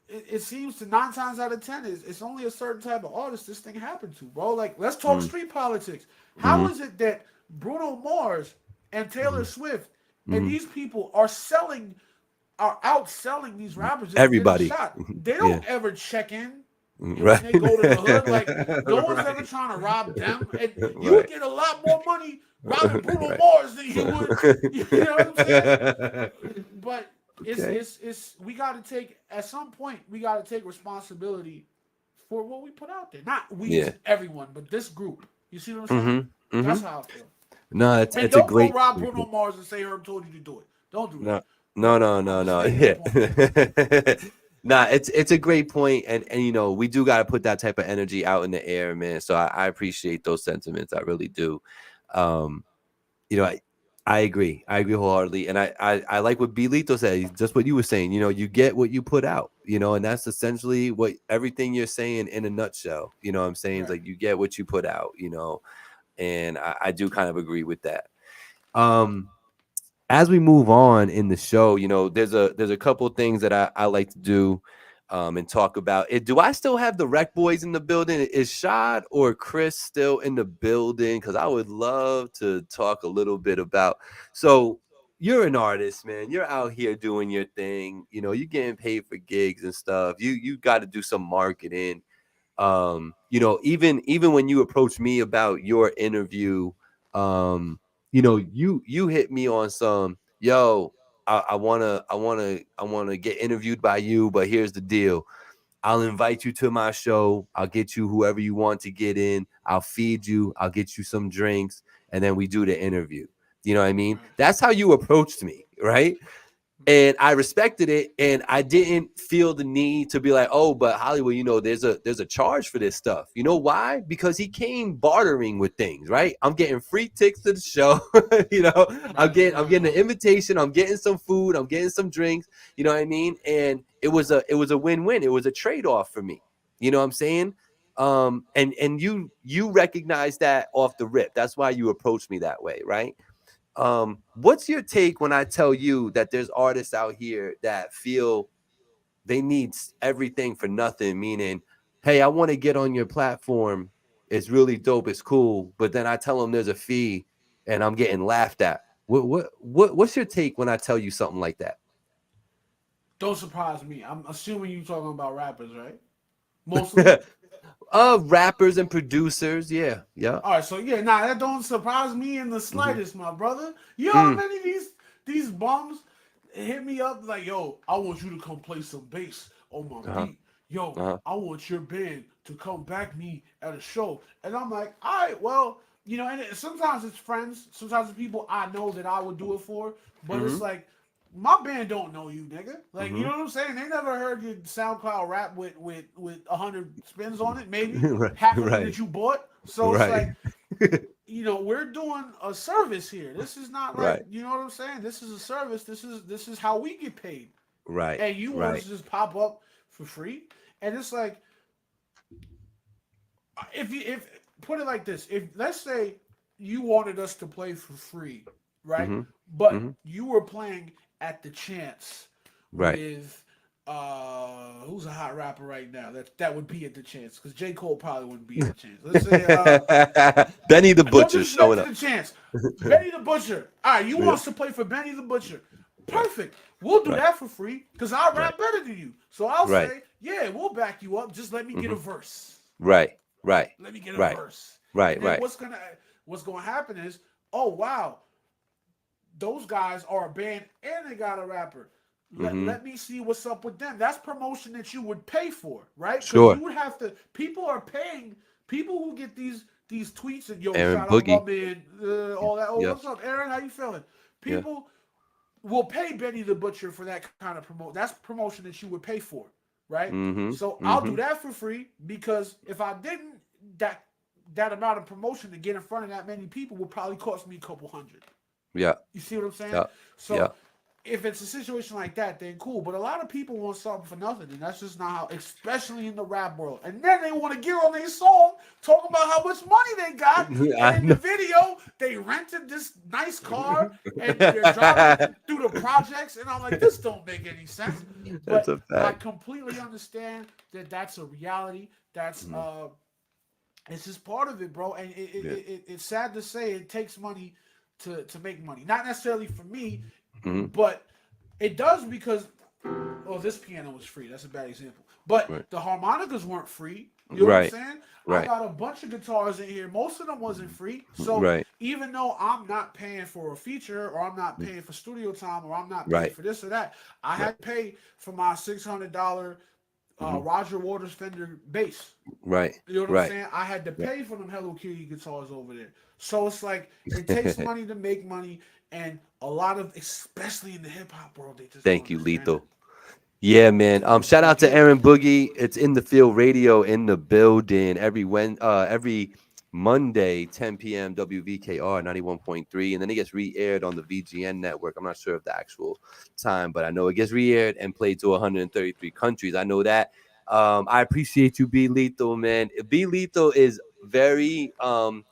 S5: it seems to 9 times out of 10 it's only a certain type of artist this thing happened to, bro. Like let's talk street politics. How is it that Bruno Mars and Taylor Swift and these people are outselling these rappers?
S4: Everybody.
S5: They don't ever check in
S4: Right.
S5: And they go to the hood. Like, no one's ever trying to rob them. And you would get a lot more money robbing Bruno Mars than you would. You know what I'm saying? But it's we got to take, at some point, we got to take responsibility for what we put out there. Not we as everyone, but this group. You see what I'm saying? That's how I feel.
S4: No, it's a
S5: Don't
S4: great.
S5: go rob Bruno Mars and say Herb told you to do it. Don't do that.
S4: No. Yeah. Nah, it's a great point, and you know, we do got to put that type of energy out in the air, man. So I appreciate those sentiments. I really do. You know, I agree wholeheartedly, and I like what Bilito said. Just what you were saying. You know, you get what you put out. You know, and that's essentially what everything you're saying in a nutshell. You know what I'm saying? It's like you get what you put out. You know, and I do kind of agree with that. As we move on in the show, you know, there's a couple of things that I like to do and talk about. Do I still have the Rec Boys in the building? Is Shad or Chris still in the building? Because I would love to talk a little bit about. So you're an artist, man. You're out here doing your thing. You know, you're getting paid for gigs and stuff. You got to do some marketing. You know, even when you approached me about your interview, you know, you hit me on some, yo, I wanna get interviewed by you, but here's the deal. I'll invite you to my show. I'll get you whoever you want to get in. I'll feed you. I'll get you some drinks, and then we do the interview. You know what I mean? That's how you approached me, right? And I respected it, and I didn't feel the need to be like, oh, but Hollywood, you know, there's a charge for this stuff. You know why? Because he came bartering with things, right? I'm getting free tickets to the show. You know, I'm getting an invitation. I'm getting some food. I'm getting some drinks. You know what I mean? And it was a win-win. It was a trade-off for me. You know what I'm saying? And you recognize that off the rip. That's why you approached me that way, right? What's your take when I tell you that there's artists out here that feel they need everything for nothing? Meaning, hey, I want to get on your platform. It's really dope. It's cool. But then I tell them there's a fee and I'm getting laughed at. What's your take when I tell you something like that?
S5: Don't surprise me. I'm assuming you're talking about rappers, right? Mostly.
S4: Rappers and producers, yeah.
S5: All right, so that don't surprise me in the slightest, my brother. You know how many these bums hit me up like, yo, I want you to come play some bass on my beat. Yo, I want your band to come back me at a show. And I'm like, all right, well, you know, and sometimes it's friends, sometimes it's people I know that I would do it for, but it's like, my band don't know you, nigga. Like, you know what I'm saying? They never heard your SoundCloud rap with 100 spins on it, maybe. Half of it that you bought. So it's like, you know, we're doing a service here. This is not like, you know what I'm saying? This is a service. This is how we get paid.
S4: Right.
S5: And you want to just pop up for free? And it's like, if put it like this, if let's say you wanted us to play for free, right? But you were playing at the Chance with who's a hot rapper right now that would be at the Chance, because J. Cole probably wouldn't be at the Chance. Let's say
S4: Benny the Butcher showing up.
S5: The Chance. Benny the Butcher. All right, you want us to play for Benny the Butcher? Perfect. We'll do that for free because I rap better than you. So I'll say, yeah, we'll back you up. Just let me get a verse.
S4: Right.
S5: Let me get a verse.
S4: Right.
S5: What's gonna happen is, oh wow, those guys are a band and they got a rapper. Let me see what's up with them. That's promotion that you would pay for, right?
S4: Sure.
S5: You would have to. People are paying. People who get these tweets and
S4: Aaron
S5: shout
S4: Boogie.
S5: out my man, all that. Oh, what's up, Aaron? How you feeling? People will pay Benny the Butcher for that kind of promotion. That's promotion that you would pay for, right? So I'll do that for free, because if I didn't, that amount of promotion to get in front of that many people would probably cost me a couple hundred.
S4: Yeah.
S5: You see what I'm saying?
S4: Yeah.
S5: So if it's a situation like that, then cool. But a lot of people want something for nothing, and that's just not how, especially in the rap world. And then they want to get on their song talking about how much money they got. And in the video, they rented this nice car and they're driving through the projects. And I'm like, this don't make any sense. But I completely understand that that's a reality. That's it's just part of it, bro. And it's sad to say it takes money to make money. Not necessarily for me, but it does, because Well, this piano was free. That's a bad example. But
S4: Right.
S5: the harmonicas weren't free. You know what I'm
S4: Right.
S5: saying? I
S4: Right.
S5: got a bunch of guitars in here. Most of them wasn't free. So
S4: Right.
S5: even though I'm not paying for a feature, or I'm not paying for studio time, or I'm not paying
S4: Right.
S5: for this or that, I
S4: Right.
S5: had to pay for my $600 Roger Waters Fender bass.
S4: Right.
S5: You know what I'm
S4: Right.
S5: saying? I had to pay for them Hello Kitty guitars over there. So it's like it takes money to make money, and a lot of, especially in the hip hop world, they just
S4: Thank
S5: don't
S4: you,
S5: understand
S4: Lethal.
S5: it.
S4: Yeah, man. Shout
S5: They
S4: out to
S5: get it.
S4: Aaron Boogie. It's in the field radio in the building every Monday, 10 p.m. WVKR 91.3, and then it gets re-aired on the VGN network. I'm not sure of the actual time, but I know it gets re-aired and played to 133 countries. I know that. I appreciate you, B Lethal, man. B Lethal is very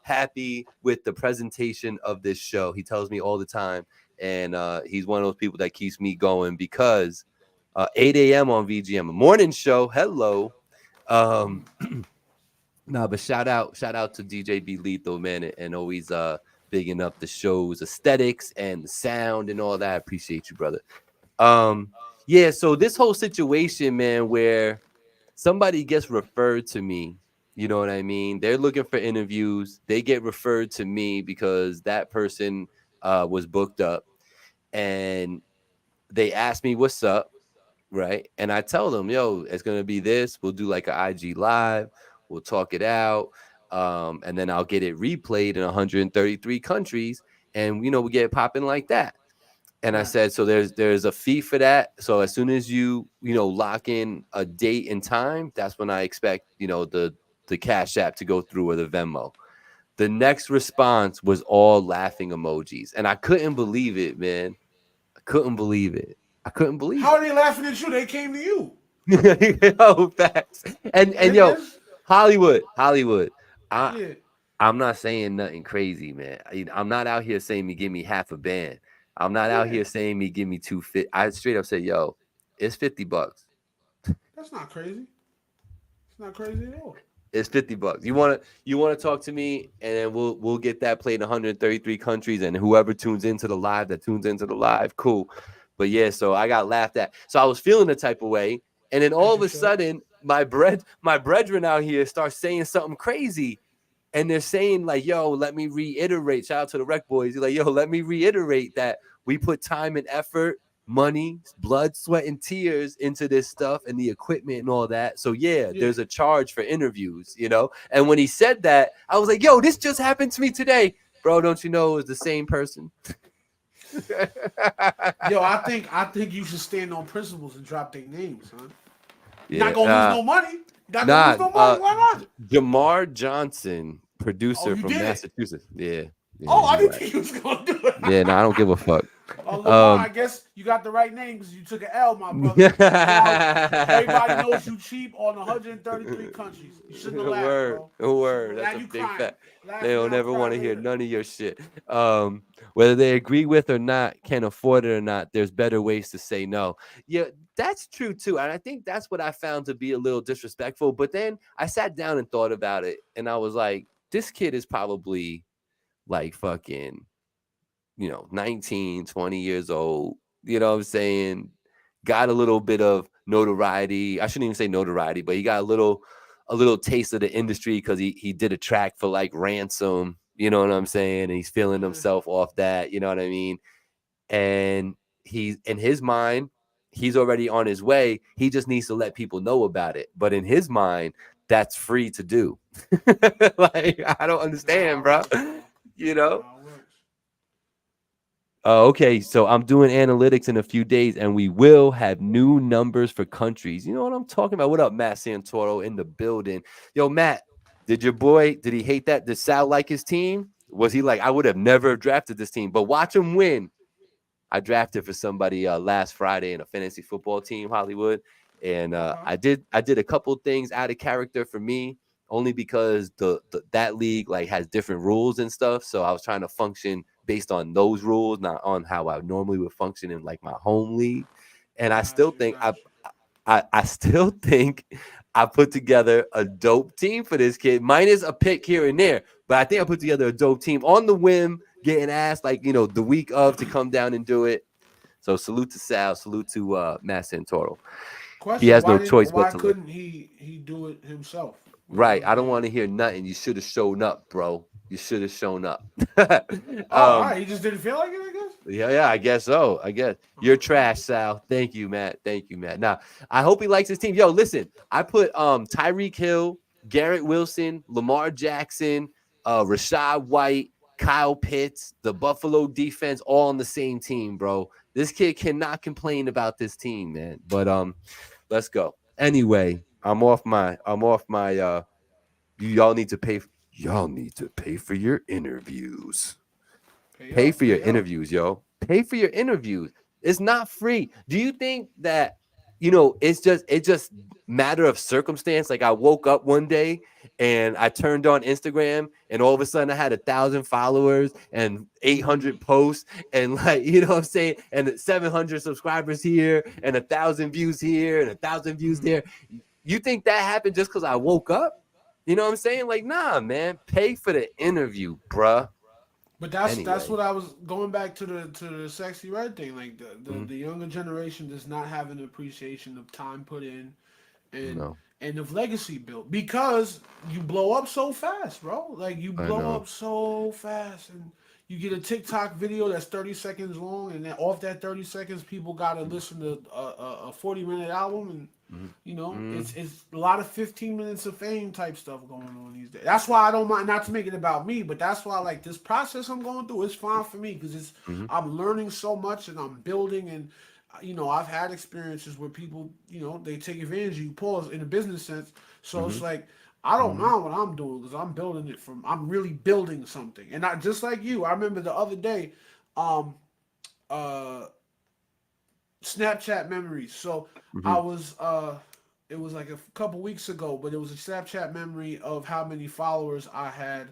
S4: happy with the presentation of this show. He tells me all the time. And he's one of those people that keeps me going because 8 a.m. on VGM, a morning show. Hello. But shout out to DJ B Lethal, man, and always bigging up the show's aesthetics and the sound and all that. I appreciate you, brother. Yeah, so this whole situation, man, where somebody gets referred to me, you know what I mean? They're looking for interviews. They get referred to me because that person was booked up. And they ask me what's up, right? And I tell them, yo, it's gonna be this. We'll do like an IG live. We'll talk it out, and then I'll get it replayed in 133 countries, and we get it popping like that. And I
S5: Right.
S4: said, so there's a fee for that. So as soon as you lock in a date and time, that's when I expect the Cash App to go through, or the Venmo. The next response was all laughing emojis, and I couldn't believe it, man. Couldn't believe it. I couldn't believe
S5: How are they laughing at you? They came to you.
S4: it. Yo, facts. And yo,
S5: Niggas.
S4: Hollywood.
S5: Yeah.
S4: I'm not saying nothing crazy, man. I'm not out here saying me give me half a band. I'm not out
S5: Yeah.
S4: here saying me give me 250. I straight up said, yo, it's $50.
S5: That's not crazy. It's not crazy at all.
S4: It's $50. You wanna talk to me, and then we'll get that played in 133 countries, and whoever tunes into the live, cool. But yeah, so I got laughed at. So I was feeling the type of way, and then all
S5: As
S4: of
S5: you
S4: a
S5: should.
S4: sudden, my brethren out here start saying something crazy, and they're saying like, "Yo, let me reiterate." Shout out to the Rec Boys. He's like, "Yo, let me reiterate that we put time and effort, money, blood, sweat, and tears into this stuff and the equipment and all that. So yeah, there's a charge for interviews, And when he said that, I was like, yo, this just happened to me today. Bro, don't you know it was the same person?
S5: Yo, I think you should stand on principles and drop their names, huh?
S4: Yeah,
S5: Not gonna lose no money. Not gonna lose no money. Why not?
S4: Jamar Johnson,
S5: Oh,
S4: producer
S5: you
S4: from
S5: did it.
S4: Massachusetts. Yeah.
S5: Oh, I
S4: you
S5: didn't
S4: right.
S5: think you was gonna do it.
S4: Yeah, no, I don't give a fuck.
S5: Lamar, I guess you got the right name because you took an L, my brother. Now, everybody knows you cheap on 133 countries. You shouldn't have laughed, bro.
S4: Word.
S5: Now
S4: That's a
S5: you
S4: big
S5: crying.
S4: fact.
S5: Laughing
S4: They don't
S5: out
S4: ever
S5: cry
S4: want to hear
S5: later.
S4: none of your shit. Whether they agree with or not, can afford it or not, there's better ways to say no. Yeah, that's true too. And I think that's what I found to be a little disrespectful. But then I sat down and thought about it, and I was like, this kid is probably like fucking 19, 20 years old, you know what I'm saying? Got a little bit of notoriety. I shouldn't even say notoriety, but he got a little taste of the industry because he did a track for like Ransom, you know what I'm saying? And he's feeling himself off that, you know what I mean? And he's in his mind, he's already on his way. He just needs to let people know about it. But in his mind, that's free to do. Like, I don't understand, bro. You know? Okay, so I'm doing analytics in a few days, and we will have new numbers for countries. You know what I'm talking about? What up, Matt Santoro in the building? Yo, Matt, did he hate that? Did Sal like his team? Was he like, I would have never drafted this team, but watch him win. I drafted for somebody last Friday in a fantasy football team, Hollywood, and I did a couple things out of character for me, only because that league like has different rules and stuff. So I was trying to function based on those rules, not on how I normally would function in like my home league. And I still think I still think I put together a dope team for this kid, minus a pick here and there. But I think I put together a dope team on the whim, getting asked like the week of to come down and do it. So salute to Sal, salute to Matt Santoro. He
S5: Question:
S4: has no choice but
S5: Why
S4: to live.
S5: couldn't he do it himself? You know what
S4: Right.
S5: I'm
S4: I don't
S5: saying?
S4: want to hear nothing. You should have shown up, bro. You should have shown up.
S5: Oh, all right. He just didn't feel like it, I guess.
S4: Yeah, I guess so. I guess you're trash, Sal. Thank you, Matt. Thank you, Matt. Now, I hope he likes his team. Yo, listen, I put Tyreek Hill, Garrett Wilson, Lamar Jackson, Rashad White, Kyle Pitts, the Buffalo defense, all on the same team, bro. This kid cannot complain about this team, man. But let's go. Anyway, I'm off my y'all need to pay for your interviews. Pay for your
S5: Pay up.
S4: interviews, yo. Pay for your interviews. It's not free. Do you think that it's just matter of circumstance? Like I woke up one day and I turned on Instagram and all of a sudden I had 1,000 followers and 800 posts and like what I'm saying, and 700 subscribers here and 1,000 views here and 1,000 views there. You think that happened just because I woke up? You know what I'm saying? Like, nah, man. Pay for the interview, bruh.
S5: But that's
S4: Anyway.
S5: what I was going back to the sexy red thing. Like the younger generation does not have an appreciation of time put in and of legacy built because you blow up so fast, bro. Like you blow up so fast and you get a TikTok video that's 30 seconds long and then off that 30 seconds people gotta listen to a 40-minute album and it's a lot of 15 minutes of fame type stuff going on these days. That's why I don't mind, not to make it about me, but that's why like this process I'm going through is fine for me because I'm learning so much and I'm building and I've had experiences where people they take advantage of you, pause in a business sense. So it's like I don't mind what I'm doing because I'm really building something. And not just like you. I remember the other day, Snapchat memories. So I was it was like a couple weeks ago, but it was a Snapchat memory of how many followers I had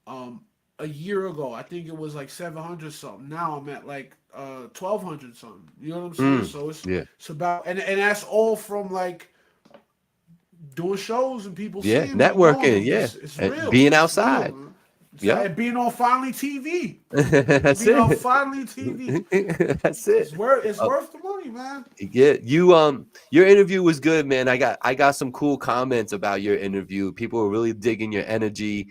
S5: a year ago. I think it was like 700 something. Now I'm at like 1,200 something. You know what I'm saying? So it's about and that's all from like doing shows and people seeing me.
S4: Networking,
S5: It's real.
S4: being
S5: It's
S4: outside.
S5: Real,
S4: Yeah,
S5: and being on Finally TV.
S4: that's
S5: Being
S4: it.
S5: on Finally TV.
S4: That's it.
S5: It's worth the money, man.
S4: Yeah, your interview was good, man. I got some cool comments about your interview. People were really digging your energy.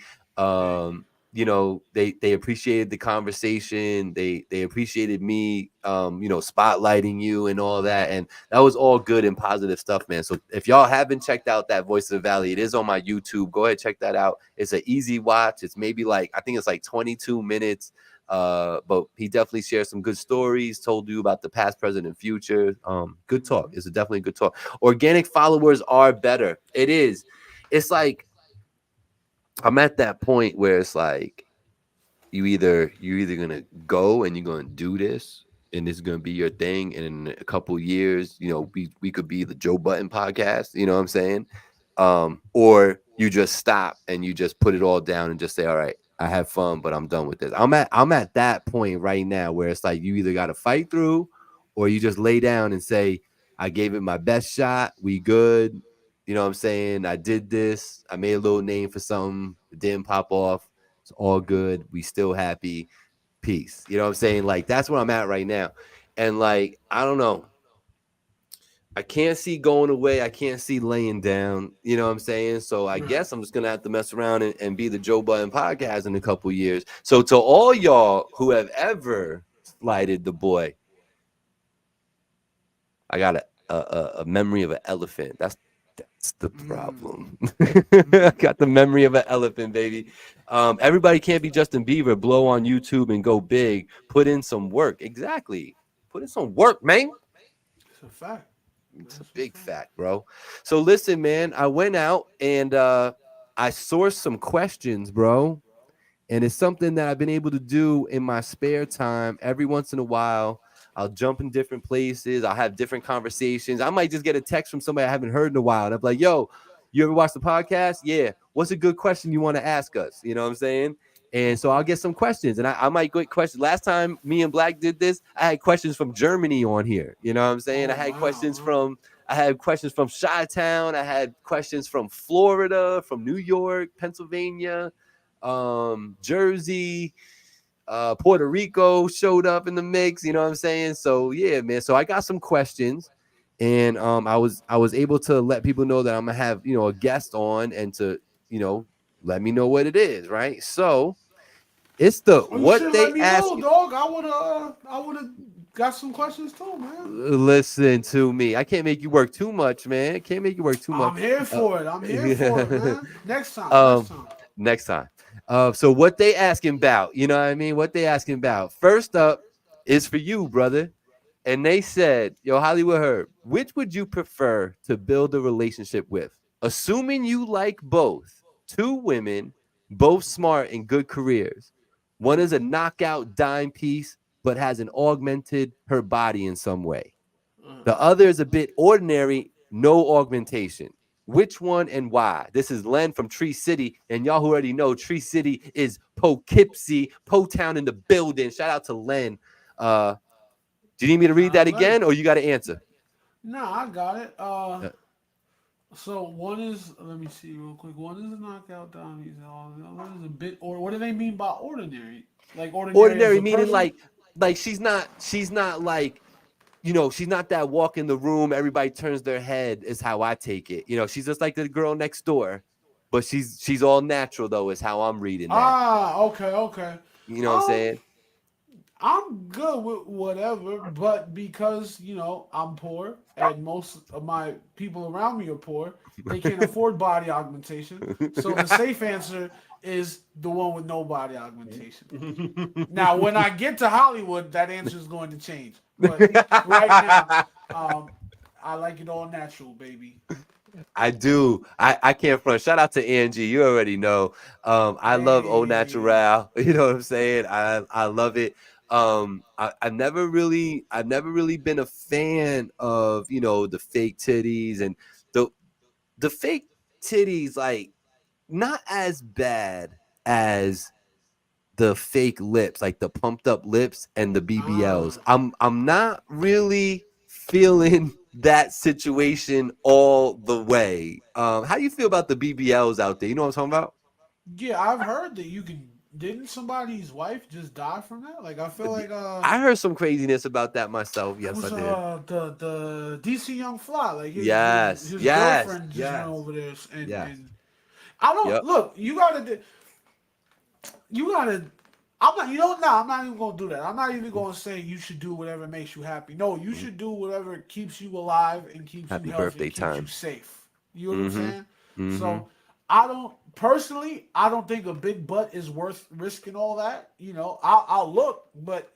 S4: They appreciated the conversation. They appreciated me spotlighting you and all that, and that was all good and positive stuff, man. So if y'all haven't checked out that Voice of the Valley, it is on my YouTube. Go ahead, check that out. It's an easy watch. It's maybe I think it's like 22 minutes. But he definitely shared some good stories, told you about the past, present, and future. Good talk. It's definitely a good talk. Organic followers are better. It is. It's like I'm at that point where it's like you're either gonna go and you're gonna do this and this is gonna be your thing, and in a couple years, we could be the Joe Button podcast, you know what I'm saying? Or you just stop and you just put it all down and just say, all right, I have fun, but I'm done with this. I'm at that point right now where it's like you either gotta fight through or you just lay down and say, I gave it my best shot, we good. You know what I'm saying? I did this. I made a little name for something. It didn't pop off. It's all good. We still happy. Peace. You know what I'm saying? Like, that's where I'm at right now. And, like, I don't know. I can't see going away. I can't see laying down. You know what I'm saying? So I guess I'm just going to have to mess around and be the Joe Button podcast in a couple years. So to all y'all who have ever slighted the boy, I got a memory of an elephant. That's the problem. I got the memory of an elephant, baby. Everybody can't be Justin Bieber. Blow on YouTube and go big. Put in some work. Exactly. Put in some work, man.
S5: It's a fact.
S4: It's a big fact, bro. So listen, man. I went out and I sourced some questions, bro. And it's something that I've been able to do in my spare time every once in a while. I'll jump in different places. I'll have different conversations. I might just get a text from somebody I haven't heard in a while. And I'm like, yo, you ever watch the podcast? Yeah. What's a good question you want to ask us? You know what I'm saying? And so I'll get some questions. And I might get questions. Last time me and Black did this, I had questions from Germany on here. You know what I'm saying? I had questions from Chi-Town. I had questions from Florida, from New York, Pennsylvania, Jersey. Puerto Rico showed up in the mix. You know what I'm saying? So yeah, man. So I got some questions, and I was able to let people know that I'm gonna have a guest on, and to let me know what it is, right? So it's the
S5: Oh, you
S4: what
S5: should let
S4: they
S5: me
S4: ask.
S5: know, dog. I would have got some questions too, man.
S4: Listen to me. I can't make you work too much, man. I can't make you work too much.
S5: I'm here for it. I'm here for it, man. Next time. Next
S4: um,
S5: time.
S4: next time. So what they asking about? You know what I mean? What they asking about? First up is for you, brother. And they said, "Yo, Hollywood Herb, which would you prefer to build a relationship with? Assuming you like both, two women, both smart and good careers. One is a knockout dime piece, but hasn't augmented her body in some way. The other is a bit ordinary, no augmentation. Which one and why?" This is Len from Tree City, and y'all who already know Tree City is Poughkeepsie, Po Town in the building. Shout out to Len. Do you need me to read that
S5: Let
S4: again, or you got to answer?
S5: Nah, I got it.
S4: Uh,
S5: So one is, let me see real quick. One is a knockout down. One is a bit, or what do they mean by ordinary? Like ordinary as
S4: Ordinary
S5: a
S4: meaning
S5: person?
S4: like she's not like she's not that walk in the room, everybody turns their head is how I take it. She's just like the girl next door, but she's all natural though, is how I'm reading that.
S5: Ah, okay, okay.
S4: You know what I'm
S5: Um,
S4: saying?
S5: I'm good with whatever, but because I'm poor and most of my people around me are poor, they can't afford body augmentation. So the safe answer is the one with no body augmentation. Now, when I get to Hollywood, that answer is going to change. But right now, um, I like it all natural, baby.
S4: I do. I can't front. Shout out to Angie. You already know. I love Au
S5: Hey,
S4: Natural. You know what I'm saying? I love it. I've never really been a fan of the fake titties and the the fake titties, like not as bad as the fake lips, like the pumped up lips and the BBLs.
S5: ah,
S4: I'm not really feeling that situation all the way. How do you feel about the BBLs out there? You know what I'm talking about?
S5: yeah, I've heard that you can. Didn't somebody's wife just die from that? Like I feel like
S4: I heard some craziness about that myself.
S5: it
S4: Yes, I
S5: was
S4: did.
S5: the DC Young Fly, like
S4: Yes,
S5: his
S4: yes,
S5: girlfriend just went
S4: yes,
S5: over there, and
S4: yes.
S5: and I don't
S4: Yep.
S5: look. You gotta. I'm not. You know, no, I'm not even gonna do that. I'm not even gonna say you should do whatever makes you happy. No, you should do whatever keeps you alive and keeps you
S4: Happy
S5: healthy
S4: birthday
S5: and keeps you
S4: time.
S5: safe. You know what I'm
S4: Mm-hmm.
S5: saying?
S4: Mm-hmm.
S5: So I don't personally. I don't think a big butt is worth risking all that. I'll look, but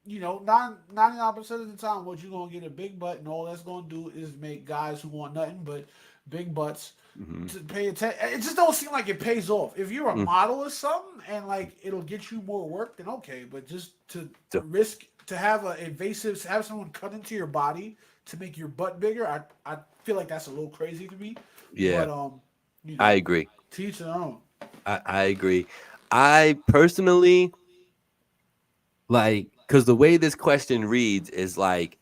S5: 99% of the time, what you're gonna get a big butt, and all that's gonna do is make guys who want nothing but big butts
S4: Mm-hmm.
S5: to pay attention. It just don't seem like it pays off. If you're a
S4: Mm.
S5: model or something, and like it'll get you more work, then okay. But just to
S4: So,
S5: risk to have a invasive, have someone cut into your body to make your butt bigger, I feel like that's a little crazy to me.
S4: yeah,
S5: But
S4: I agree.
S5: to each their own.
S4: I agree. I personally like, because the way this question reads is like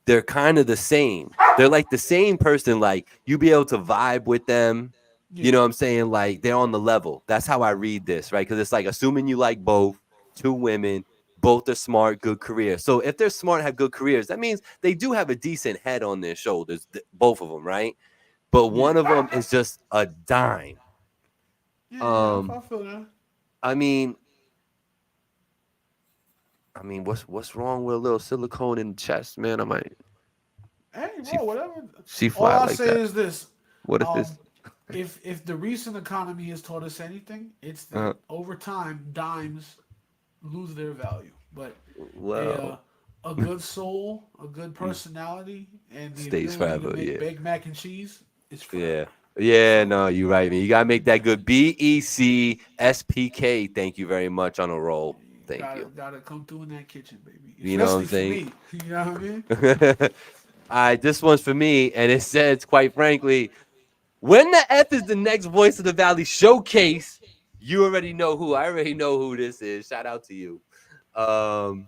S4: they're kind of the same. They're like the same person. Like you be able to vibe with them. You
S5: Yeah,
S4: know what I'm saying? Like they're on the level. That's how I read this, right? Because it's like assuming you like both, two women, both are smart, good career. So if they're smart, have good careers, that means they do have a decent head on their shoulders, both of them, right? But
S5: yeah,
S4: one of them is just a dime.
S5: yeah.
S4: Um,
S5: I feel that.
S4: I mean, what's wrong with a little silicone in the chest, man? I might
S5: Hey,
S4: she
S5: bro, whatever.
S4: she
S5: All
S4: fly
S5: I
S4: like
S5: say
S4: that.
S5: is this:
S4: What if
S5: um,
S4: it's
S5: if the recent economy has taught us anything, it's that
S4: uh
S5: over time dimes lose their value. But a uh,
S4: well
S5: a good soul, a good personality, and the
S4: stays
S5: ability to
S4: forever?
S5: make
S4: Yeah,
S5: baked mac and cheese is
S4: yeah,
S5: forever.
S4: yeah.
S5: So
S4: No, you're right, man. You gotta make that good BECSPK. Thank you very much on a roll.
S5: you
S4: Thank
S5: gotta
S4: you.
S5: gotta come through in that kitchen, baby.
S4: You know what I'm
S5: Especially for
S4: saying?
S5: me. You know what I mean?
S4: All right, this one's for me, and it says, quite frankly, when the F is the next Voice of the Valley showcase, you already know who. I already know who this is. Shout out to you. Um,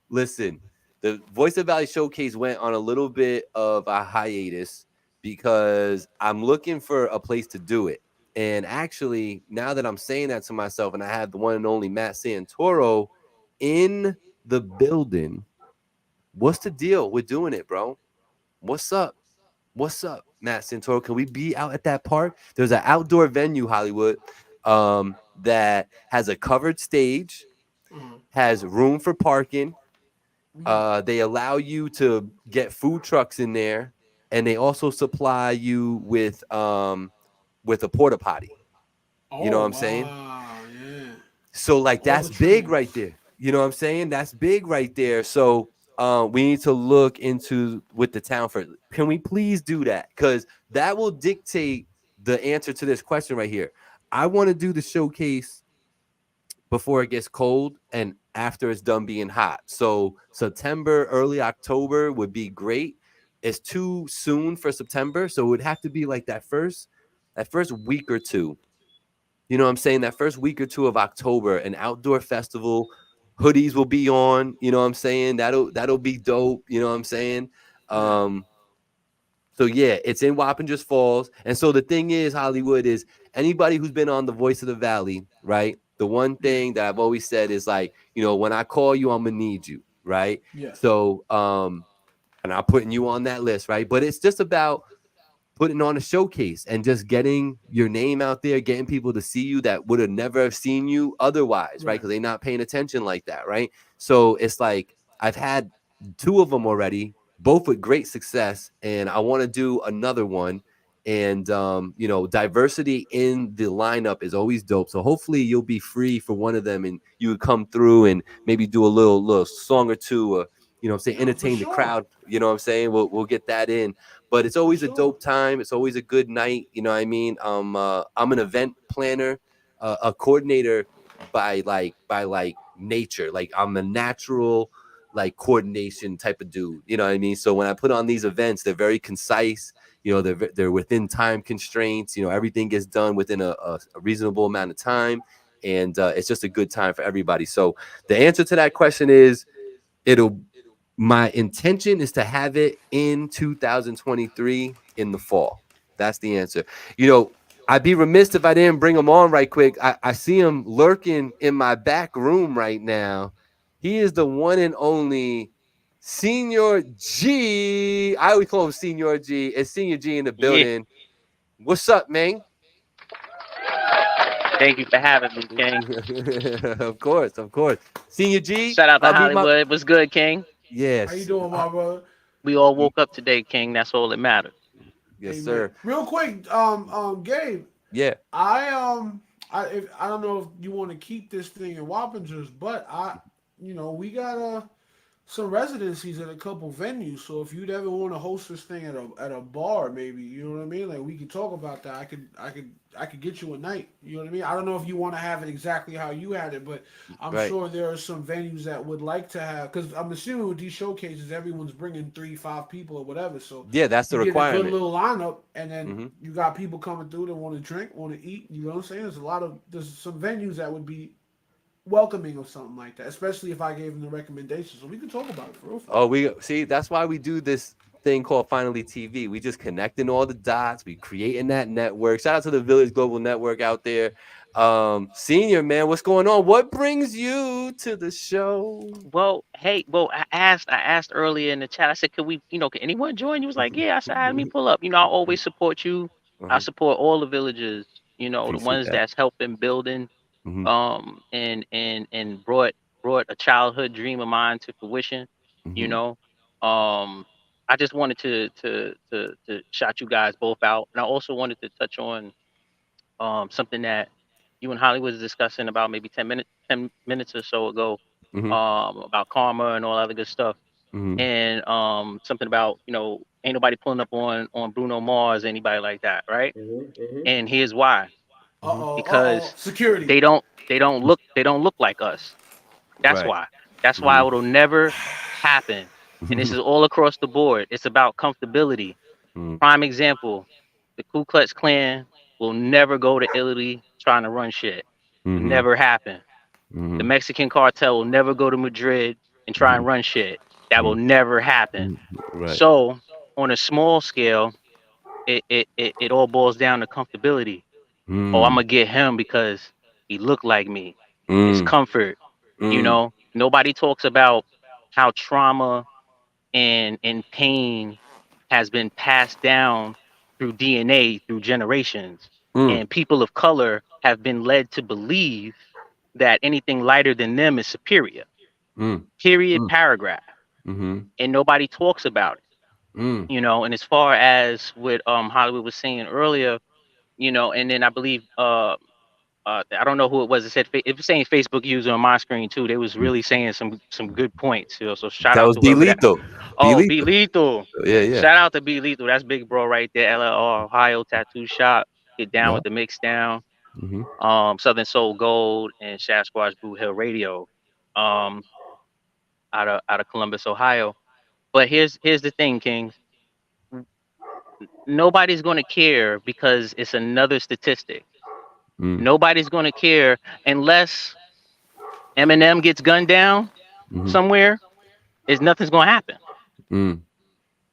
S4: Listen, the Voice of Valley Showcase went on a little bit of a hiatus because I'm looking for a place to do it. And actually, now that I'm saying that to myself, and I have the one and only Matt Santoro in the building. What's the deal with doing it, bro? What's up? What's up, Matt Santoro? Can we be out at that park? There's an outdoor venue, Hollywood, that has a covered stage, has room for parking. They allow you to get food trucks in there, and they also supply you with a porta potty. You know what
S5: Oh
S4: I'm saying?
S5: wow, yeah.
S4: So like
S5: All the
S4: that's big
S5: trainings.
S4: right there. You know what I'm saying? That's big right there. So we need to look into with the town first. Can we please do that? Because that will dictate the answer to this question right here. I want to do the showcase before it gets cold and after it's done being hot. So September, early October would be great. It's too soon for September, so it would have to be like that first week or two. You know what I'm saying? That first week or two of October, an outdoor festival, hoodies will be on, you know what I'm saying? That'll be dope, you know what I'm saying?
S5: Yeah.
S4: Um so yeah, it's in Wappingers Falls. And so the thing is, Hollywood, is anybody who's been on The Voice of the Valley, right? The one
S5: Yeah.
S4: thing that I've always said is like, when I call you, I'm gonna need you, right?
S5: Yes.
S4: So and I'm putting you on that list, right? But it's just about putting on a showcase and just getting your name out there, getting people to see you that would have never have seen you otherwise, right?
S5: Right.
S4: Because they're not paying attention like that, right? So it's like I've had two of them already, both with great success, and I want to do another one. And diversity in the lineup is always dope. So hopefully you'll be free for one of them, and you would come through and maybe do a little song or two, or say
S5: No, for
S4: entertain the
S5: sure.
S4: crowd. You know what I'm saying? We'll get that in, but it's
S5: For
S4: always a
S5: sure.
S4: dope time. It's always a good night. You know what I mean? I'm an event planner, a coordinator by nature. Like I'm a natural like coordination type of dude. You know what I mean? So when I put on these events, they're very concise. They're within time constraints. Everything gets done within a reasonable amount of time, and it's just a good time for everybody. So the answer to that question is it'll my intention is to have it in 2023 in the fall. That's the answer. I'd be remiss if I didn't bring him on right quick. I see him lurking in my back room right now. He is the one and only Senior G. I always call him Senior G. It's Senior G in the
S7: Yeah.
S4: building. What's up, man?
S7: Thank you for having me, King.
S4: Of course, of course. Senior G,
S7: Shout out to
S4: meet my
S7: Hollywood. What's good, King?
S5: How you
S4: yes,
S5: doing, my brother?
S7: We all woke up today, King. That's all that matters.
S4: yes,
S5: Amen.
S4: sir.
S5: Real quick, Gabe,
S4: Yeah.
S5: I don't know if you want to keep this thing in Wappingers, but we got some residencies at a couple venues. So if you'd ever want to host this thing at a bar, maybe, you know what I mean? Like, we could talk about that. I could get you a night. You know what I mean? I don't know if you want to have it exactly how you had it, but I'm
S4: Right.
S5: sure there are some venues that would like to have, because I'm assuming with these showcases, everyone's bringing 3, 5 people or whatever. So
S4: Yeah, that's the
S5: you get a good
S4: requirement.
S5: little lineup, and then
S4: Mm-hmm.
S5: you got people coming through that want to drink, want to eat. You know what I'm saying? There's some venues that would be welcoming of something like that, especially if I gave them the recommendation. So we can talk about it for real.
S4: Oh, we see. That's why we do this thing called Finally TV. We just connecting all the dots. We creating that network. Shout out to the Village Global Network out there. Senior man, what's going on? What brings you to the show?
S7: Well, hey, I asked earlier in the chat. I said, can anyone join? You was like, yeah. I said, let me pull up. I always support you. I
S4: Uh-huh.
S7: support all the villages. The
S4: Appreciate
S7: ones
S4: that.
S7: that's helping building,
S4: Mm-hmm.
S7: and brought a childhood dream of mine to fruition. You
S4: Mm-hmm.
S7: know, um, I just wanted to shout you guys both out, and I also wanted to touch on something that you and Holly was discussing about maybe 10 minutes or so ago,
S4: Mm-hmm.
S7: about karma and all other good stuff,
S4: Mm-hmm.
S7: and something about ain't nobody pulling up on Bruno Mars, anybody like that, right? And here's why:
S4: Mm-hmm.
S7: because
S5: Security.
S7: they don't look like us. That's
S4: Right.
S7: why. That's why
S4: Mm-hmm.
S7: it'll never happen. And this is all across the board. It's about comfortability.
S4: Mm-hmm.
S7: Prime example: the Ku Klux Klan will never go to Italy trying to run shit. Will
S4: Mm-hmm.
S7: never happen. The Mexican cartel will never go to Madrid and try and run shit. That will never happen.
S4: Mm-hmm. Right.
S7: So, on a small scale, it all boils down to comfortability. Oh, I'm
S4: Mm.
S7: gonna get him because he looked like me. It's
S4: Mm.
S7: comfort, you
S4: Mm.
S7: know. Nobody talks about how trauma and pain has been passed down through DNA through generations.
S4: Mm,
S7: And people of color have been led to believe that anything lighter than them is superior.
S4: mm,
S7: Period,
S4: mm,
S7: paragraph.
S4: mm-hmm,
S7: And nobody talks about it.
S4: mm.
S7: And as far as what Hollywood was saying earlier, and then I believe I don't know who it was that said it was saying Facebook user on my screen too. They was really saying some good points. So shout
S4: That
S7: out
S4: was
S7: to
S4: Be
S7: whoever that.
S4: Lethal. Be
S7: Oh, Be
S4: Lethal.
S7: Lethal.
S4: Yeah, yeah.
S7: Shout out to Be Lethal. That's big bro right there. LLR Ohio Tattoo Shop. Get down
S4: Yeah.
S7: with the mix down.
S4: Mm-hmm.
S7: Southern Soul Gold and Sasquatch Boot Hill Radio. Um, out of Columbus, Ohio. But here's the thing, Kings. Nobody's gonna care because it's another statistic.
S4: Mm,
S7: Nobody's gonna care unless Eminem gets gunned down
S4: mm-hmm.
S7: somewhere. Is nothing's gonna happen.
S4: Mm,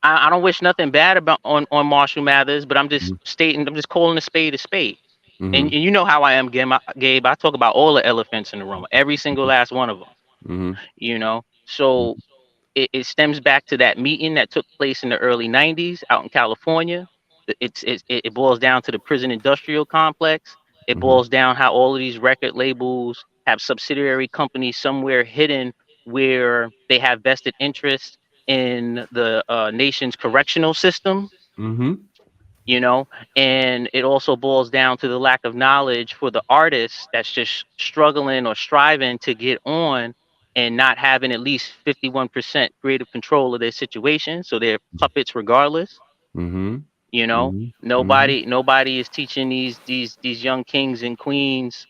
S7: I don't wish nothing bad about on Marshall Mathers, but I'm just
S4: mm-hmm.
S7: stating. I'm just calling a spade a spade. And,
S4: Mm-hmm.
S7: and you know how I am, Gabe. I talk about all the elephants in the room, every single last one of them.
S4: Mm-hmm.
S7: So it stems back to that meeting that took place in the early 90s out in California. It boils down to the prison industrial complex. It
S4: Mm-hmm.
S7: boils down how all of these record labels have subsidiary companies somewhere hidden where they have vested interest in the nation's correctional system,
S4: Mm-hmm.
S7: you know and it also boils down to the lack of knowledge for the artist that's just struggling or striving to get on and not having at least 51% creative control of their situation, so they're puppets regardless.
S4: Mm-hmm.
S7: you know
S4: Mm-hmm. Mm-hmm.
S7: nobody is teaching these young kings and queens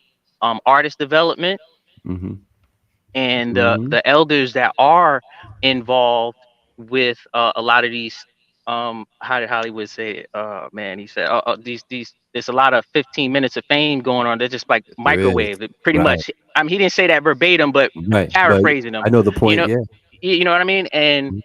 S7: artist development.
S4: Mm-hmm.
S7: And
S4: Mm-hmm.
S7: the elders that are involved with a lot of these how did Hollywood say it? Man, he said these there's a lot of 15 minutes of fame going on. They're just like
S4: There is.
S7: microwave. Pretty
S4: Right.
S7: much. I mean, he didn't say that verbatim, but
S4: Right. But
S7: paraphrasing them.
S4: I know the
S7: You
S4: point.
S7: know,
S4: Yeah.
S7: you know what I mean? And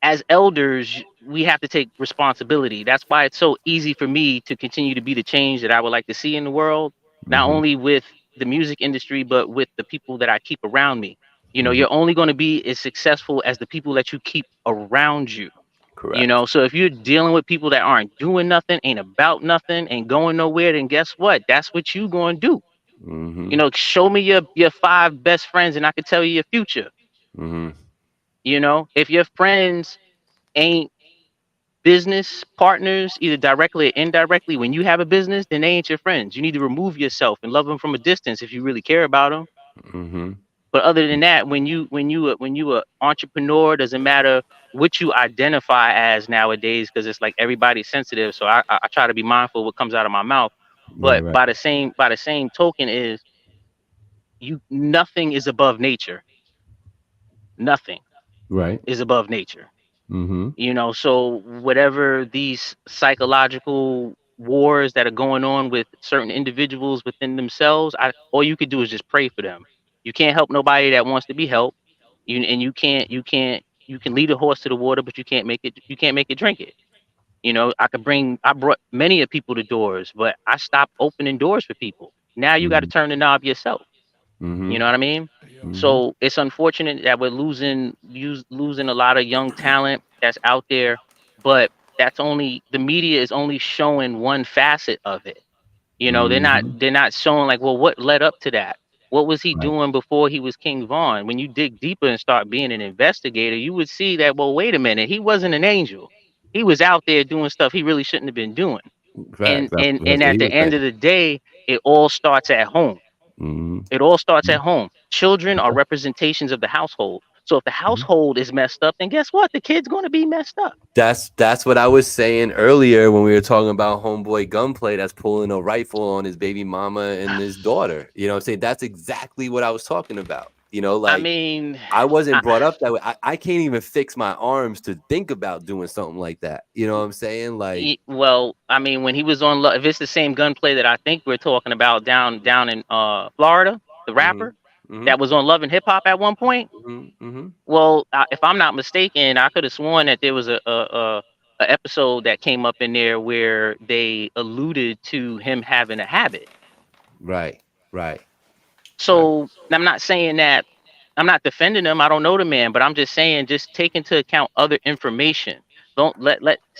S7: as elders, we have to take responsibility. That's why it's so easy for me to continue to be the change that I would like to see in the world, not
S4: Mm-hmm.
S7: only with the music industry, but with the people that I keep around me.
S4: Mm-hmm.
S7: You're only going to be as successful as the people that you keep around you.
S4: Correct.
S7: So if you're dealing with people that aren't doing nothing, ain't about nothing, ain't going nowhere, then guess what? That's what you going to do.
S4: Mm-hmm.
S7: Show me your five best friends and I can tell you your future.
S4: Mm-hmm.
S7: If your friends ain't business partners, either directly or indirectly, when you have a business, then they ain't your friends. You need to remove yourself and love them from a distance if you really care about them.
S4: Mm-hmm.
S7: But other than that, when you a entrepreneur, doesn't matter what you identify as nowadays, because it's like everybody's sensitive. So I try to be mindful of what comes out of my mouth.
S4: Right.
S7: But
S4: Right.
S7: by the same token, is nothing is above nature. Nothing
S4: Right.
S7: is above nature.
S4: Mm-hmm.
S7: So whatever these psychological wars that are going on with certain individuals within themselves, all you could do is just pray for them. You can't help nobody that wants to be helped. You can lead a horse to the water, but you can't make it drink it. I brought many of people to doors, but I stopped opening doors for people. Now you got to
S4: Mm-hmm.
S7: turn the knob yourself. You
S4: Mm-hmm.
S7: know what I mean?
S5: Yo.
S4: Mm-hmm.
S7: So it's unfortunate that we're losing a lot of young talent that's out there, but that's only the media is only showing one facet of it. They're not
S4: Mm-hmm.
S7: they're not showing like, well, what led up to that? What was he
S4: Right.
S7: doing before he was King Von? When you dig deeper and start being an investigator, you would see that, well, wait a minute, he wasn't an angel. He was out there doing stuff he really shouldn't have been doing.
S4: Fact.
S7: And
S4: That's,
S7: and
S4: that's
S7: and
S4: what
S7: at
S4: he
S7: the
S4: was saying.
S7: end of the day, it all starts at home.
S4: Mm-hmm.
S7: It all starts at home. Children are representations of the household. So if the
S4: Mm-hmm.
S7: household is messed up, then guess what? The kid's going to be messed up.
S4: That's what I was saying earlier when we were talking about homeboy gunplay that's pulling a rifle on his baby mama and his daughter. You know what I'm saying? That's exactly what I was talking about.
S7: I
S4: Like
S7: mean,
S4: I wasn't
S7: I,
S4: brought up that way. I can't even fix my arms to think about doing something like that. You know what I'm saying? Like,
S7: well, I mean, when he was on, if it's the same gunplay that I think we're talking about down in Florida, the
S4: mm-hmm,
S7: rapper
S4: mm-hmm,
S7: that was on Love and Hip Hop at one point.
S4: mm-hmm, mm-hmm.
S7: Well, if I'm not mistaken, I could have sworn that there was a episode that came up in there where they alluded to him having a habit.
S4: Right, right.
S7: So I'm not saying that I'm not defending him. I don't know the man, but I'm just saying just take into account other information. Don't let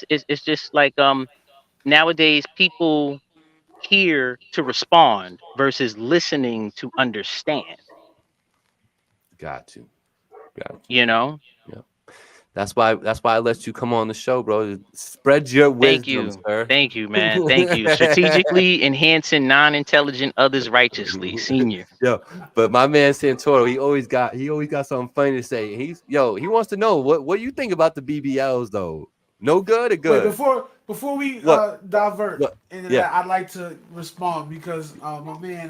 S7: it's just like nowadays people hear to respond versus listening to understand.
S4: Got you. Got you.
S7: You know?
S4: Yeah. That's why I let you come on the show, bro. Spread your
S7: Thank
S4: wisdom,
S7: you.
S4: sir.
S7: Thank you, man. Thank you. Strategically enhancing non-intelligent others righteously. Senior.
S4: Yo, but my man Santoro, he always got something funny to say. He wants to know what you think about the BBLs though. No good or
S5: Wait,
S4: good?
S5: before we
S4: What?
S5: divert
S4: What?
S5: into
S4: Yeah.
S5: that, I'd like to respond because my man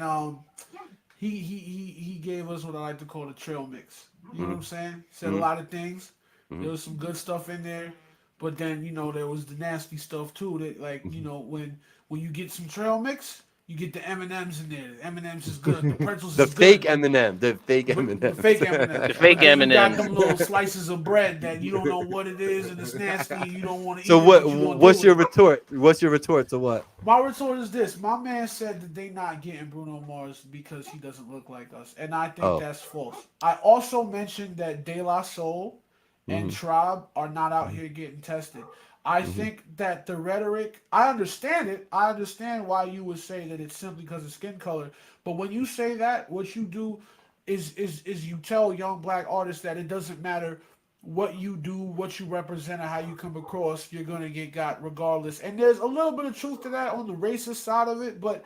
S5: he gave us what I like to call the trail mix. You know what I'm saying? He said a lot of things. There was some good stuff in there, but then there was the nasty stuff too. That like when you get some trail mix, you get the M&Ms in there. The M&Ms is good. The pretzels
S4: The
S5: is good.
S4: fake M&M. The fake
S5: But the
S4: M&M.
S5: fake M&Ms.
S7: The fake
S5: But then you got
S7: M&Ms.
S5: them little slices of bread that you don't know what it is and it's nasty and you don't want to
S4: So
S5: eat it, but you gonna
S4: what's
S5: do
S4: your
S5: it.
S4: retort? What's your retort to what?
S5: My retort is this: my man said that they not getting Bruno Mars because he doesn't look like us, and I think
S4: Oh.
S5: that's false. I also mentioned that De La Soul and
S4: Mhm.
S5: Tribe are not out here getting tested. I think that the rhetoric, I understand it. I understand why you would say that it's simply because of skin color. But when you say that, what you do is you tell young black artists that it doesn't matter what you do, what you represent, or how you come across, you're gonna get got regardless. And there's a little bit of truth to that on the racist side of it, but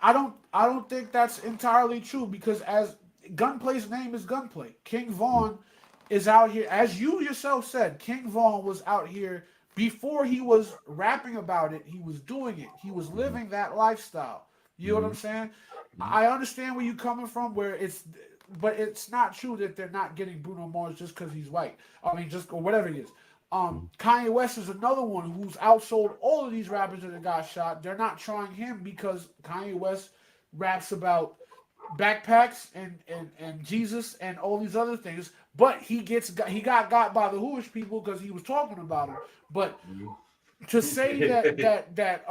S5: I don't think that's entirely true because as Gunplay's name is Gunplay. King Vaughn is out here, as you yourself said. King Vaughn was out here before he was rapping about it. He was doing it. He was living that lifestyle. You know what I'm saying? I understand where you're coming from, but it's not true that they're not getting Bruno Mars just because he's white. I mean, just or whatever it is. Kanye West is another one who's outsold all of these rappers that got shot. They're not trying him because Kanye West raps about backpacks and Jesus and all these other things. But he got by the Hooish people because he was talking about him. But to say that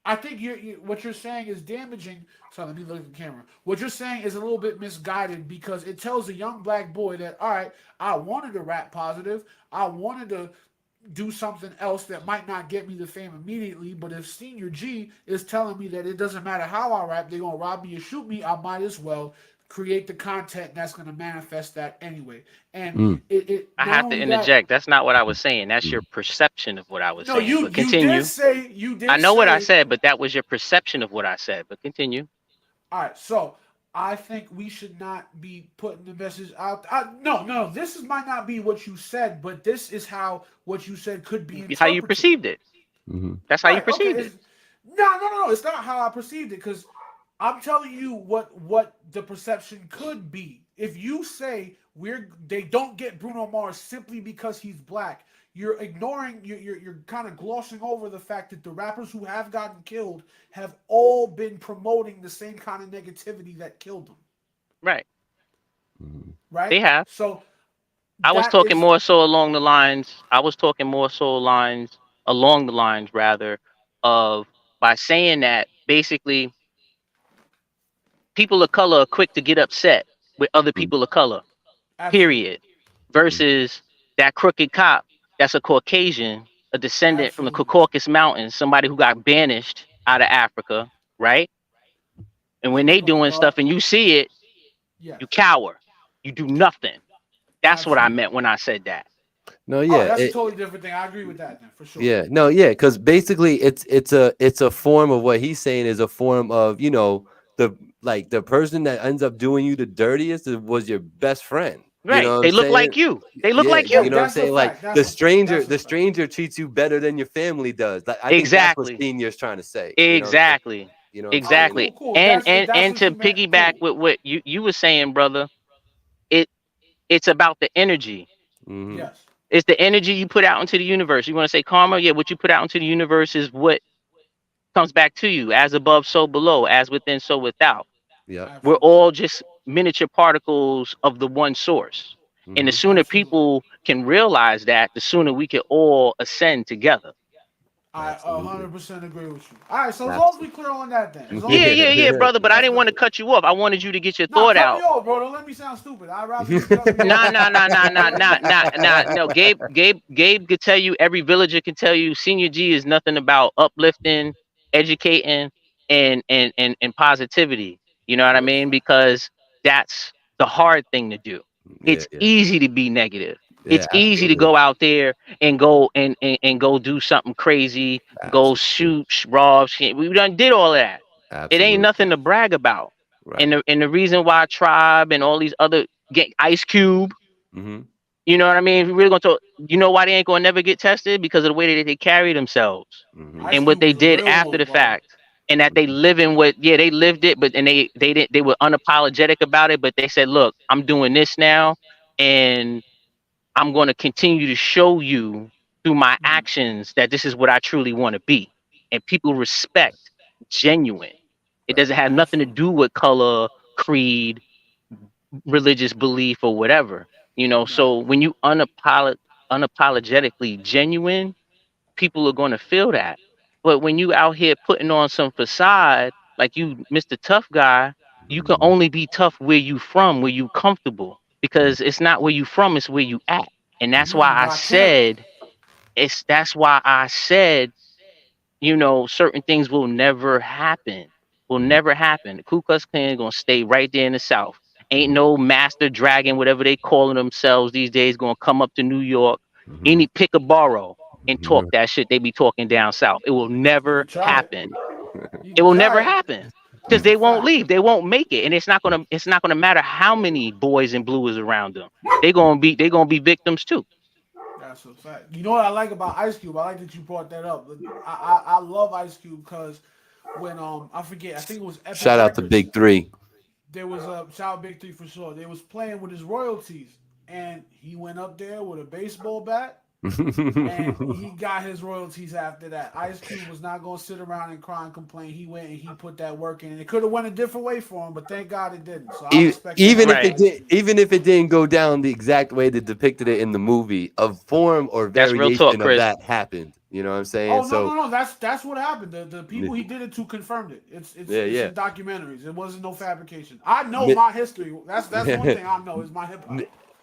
S5: I think what you're saying is damaging. So let me look at the camera. What you're saying is a little bit misguided because it tells a young black boy that, all right, I wanted to rap positive. I wanted to do something else that might not get me the fame immediately. But if Senior G is telling me that it doesn't matter how I rap, they're going to rob me or shoot me, I might as well create the content that's going to manifest that anyway. And
S7: I have to interject. That's not what I was saying. That's your perception of what I was
S5: no,
S7: saying.
S5: you
S7: But
S5: you did
S7: continue.
S5: say you did
S7: I know what I
S5: say
S7: said, but that was your perception of what I said. But continue.
S5: all right, so I think we should not be putting the message out. No, this might not be what you said, but this is how what you said could be
S7: How you
S5: interpreted.
S7: perceived it. That's how you
S5: Right? Okay.
S7: perceived it.
S5: No. It's not how I perceived it because I'm telling you what the perception could be. If you say they don't get Bruno Mars simply because he's black, you're ignoring, you're kind of glossing over the fact that the rappers who have gotten killed have all been promoting the same kind of negativity that killed them.
S7: Right. They
S5: Right.
S7: have.
S5: So
S7: I was
S5: that
S7: talking
S5: is
S7: more so along the lines. I was talking more so lines along the lines rather of by saying that basically people of color are quick to get upset with other people of color.
S5: absolutely,
S7: Period. Versus that crooked cop that's a Caucasian, a descendant from the
S5: absolutely,
S7: Caucasus Mountains, somebody who got banished out of Africa, right? And when they doing stuff and you see it,
S5: yes,
S7: you cower. You do nothing. That's what I
S5: absolutely.
S7: meant when I said that.
S4: No,
S5: Oh,
S4: yeah.
S5: that's a totally different thing. I agree with that then for sure.
S4: Yeah, no, yeah, because basically it's a form of what he's saying is a form of the person that ends up doing you the dirtiest was your best friend. You know
S7: Right.
S4: what I'm
S7: They look
S4: saying?
S7: like you. They look
S4: Yeah,
S7: like
S5: Yeah,
S4: you
S7: you.
S4: know what I'm
S5: that's a
S4: saying? Like
S5: fact. That's a fact. That's a
S4: the
S5: fact.
S4: stranger treats you better than your family does. Like, I think that's what
S7: Exactly.
S4: Senior's trying to say. You know what I'm saying?
S7: Exactly.
S4: You know what I'm
S5: All right,
S4: saying?
S7: Exactly.
S5: cool.
S7: And
S5: If
S7: and
S5: that's
S7: and
S5: what
S7: to
S5: you meant,
S7: piggyback
S5: cool.
S7: with what you were saying, brother, it it's about the energy.
S4: Mm-hmm.
S5: Yes,
S7: It's the energy you put out into the universe. You want to say karma? Yeah, what you put out into the universe is what comes back to you. As above, so below. As within, so without.
S4: Yep.
S7: We're
S5: absolutely,
S7: all just miniature particles of the one source. And the
S4: Mm-hmm.
S7: sooner
S5: absolutely,
S7: people can realize that, the sooner we can all ascend together.
S5: I
S4: Absolutely.
S5: 100% agree with you. All right, so as long as we
S4: Absolutely.
S5: clear on that, then as long as
S7: Yeah, brother. But I
S5: that's
S7: didn't want to
S5: good.
S7: cut you off. I wanted you to get your
S5: Nah,
S7: thought
S5: cut me
S7: out.
S5: off, bro. Don't let me sound stupid. I'd rather you cut me
S7: Nah,
S5: off.
S7: nah, nah, nah,
S5: You
S7: nah,
S5: know what I
S7: nah,
S5: mean?
S7: nah, nah. No, Gabe could tell you. Every villager can tell you. Senior G is nothing about uplifting, educating, and positivity. You know what I
S5: That's a
S7: mean?
S5: fact.
S7: Because that's the hard thing to do.
S4: Yeah,
S7: It's
S4: yeah,
S7: easy to be negative.
S4: yeah.
S7: It's easy to
S4: Absolutely.
S7: go out there and go and go do something crazy. Go
S4: Absolutely.
S7: shoot, rob. We done did all of that. It ain't
S4: Absolutely.
S7: nothing to brag about.
S4: Right.
S7: And the reason why Tribe and all these other Ice Cube,
S4: Mm-hmm.
S7: you know what I mean? If we really gonna talk, you know why they ain't gonna never get tested? Because of the way that they carry themselves
S4: Mm-hmm.
S5: Ice
S7: and what
S5: Cube
S7: they
S5: was a
S7: did
S5: real
S7: after
S5: one,
S7: the
S5: bro.
S7: fact. And that they live in what, yeah, they lived it, but and they didn't, they were unapologetic about it, but they said, look, I'm doing this now, and I'm gonna continue to show you through my actions that this is what I truly want to be. And people respect genuine. It doesn't have nothing to
S5: Absolutely.
S7: do with color, creed, religious belief, or whatever.
S5: Right.
S7: So when you unapologetically genuine, people are going to feel that. But when you out here putting on some facade, like you, Mr. Tough Guy, you can
S4: Mm-hmm.
S7: only be tough where you from, where you comfortable, because it's not where you from, it's where you at. And that's why I
S5: By camp.
S7: said, that's why I said, certain things will never happen. Will never happen. The Ku Klux Klan gonna stay right there in the South. Ain't no master dragon, whatever they calling themselves these days, gonna come up to New York,
S4: Mm-hmm.
S7: any pick a borough, and talk
S4: Mm-hmm.
S7: that shit they be talking down south. It will
S5: You
S7: never
S5: can try it.
S7: happen.
S5: You
S7: It
S5: can
S7: will never
S5: try it.
S7: happen. Because
S5: That's a
S7: they won't
S5: fact.
S7: leave. They won't make it. And it's not gonna matter how many boys in blue is around them. They gonna be victims too.
S5: That's a fact. You know what I like about Ice Cube? I like that you brought that up. I love Ice Cube because when I forget, I think it was Epic
S4: Shout out to
S5: Records.
S4: Big Three.
S5: There was a shout Big Three for sure. They was playing with his royalties, and he went up there with a baseball bat, and he got his royalties after that. Ice Cube was not gonna sit around and cry and complain. He went and he put that work in, and it could have went a different way for him, but thank God it didn't. So I respect that
S4: Even if
S5: about
S7: Right.
S4: it
S5: Ice
S4: did,
S5: Cube.
S4: even if it didn't go down the exact way they depicted it in the movie, a form or
S7: That's real talk,
S4: variation of
S7: Chris.
S4: that happened. You know what I'm saying?
S5: Oh no
S4: So
S5: no no! That's what happened. The people he did it to confirmed it.
S4: yeah,
S5: It's
S4: yeah.
S5: in documentaries. It wasn't no fabrication. I know my history. That's one thing I know is my hip hop.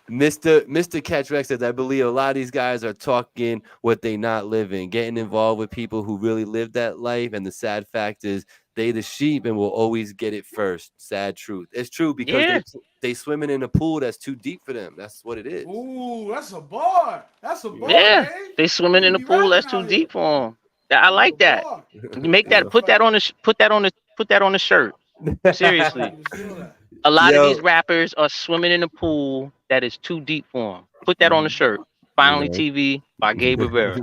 S4: Mr. Catchrex says, I believe a lot of these guys are talking what they not living, getting involved with people who really live that life. And the sad fact is they the sheep and will always get it first. Sad truth. It's true because
S7: Yeah.
S4: they swimming in a pool that's too deep for them. That's what it is.
S5: Ooh, that's a bar. That's a bar,
S7: Yeah.
S5: Gabe.
S7: They swimming
S5: You
S7: in the
S5: be
S7: pool
S5: rapping
S7: that's too
S5: out here.
S7: deep for them. I
S5: That's a
S7: like that.
S5: bar.
S7: You make
S5: That's
S7: that,
S5: a
S7: put that
S5: fact.
S7: on the shirt.
S5: I
S7: Seriously.
S5: need to steal that.
S7: A lot of these
S4: Yo,
S7: rappers are swimming in a pool that is too deep for them. Put that on the
S4: mhm,
S7: shirt.
S4: you
S7: Finally
S4: know.
S7: TV by Gabriel.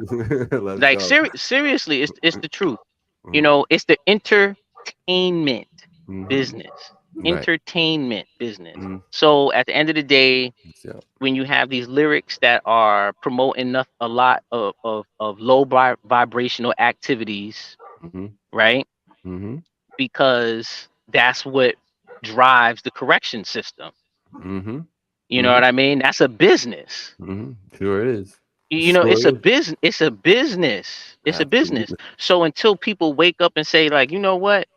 S4: Let's
S7: Like
S4: go.
S7: seriously, it's the truth.
S4: Mhm,
S7: It's the entertainment
S4: mhm.
S7: business.
S4: Right.
S7: Entertainment business.
S4: Mhm.
S7: So at the end of the day,
S4: So,
S7: when you have these lyrics that are promoting a lot of low vibrational activities,
S4: mhm,
S7: right?
S4: mhm,
S7: Because that's what drives the correction system.
S4: mhm,
S7: You know
S4: mhm,
S7: what I mean? That's a business.
S4: mhm. Sure is.
S7: It's
S4: Sure
S7: a
S4: is.
S7: business. It's a business. It's a business.
S4: Absolutely.
S7: So until people wake up and say, like, you know what?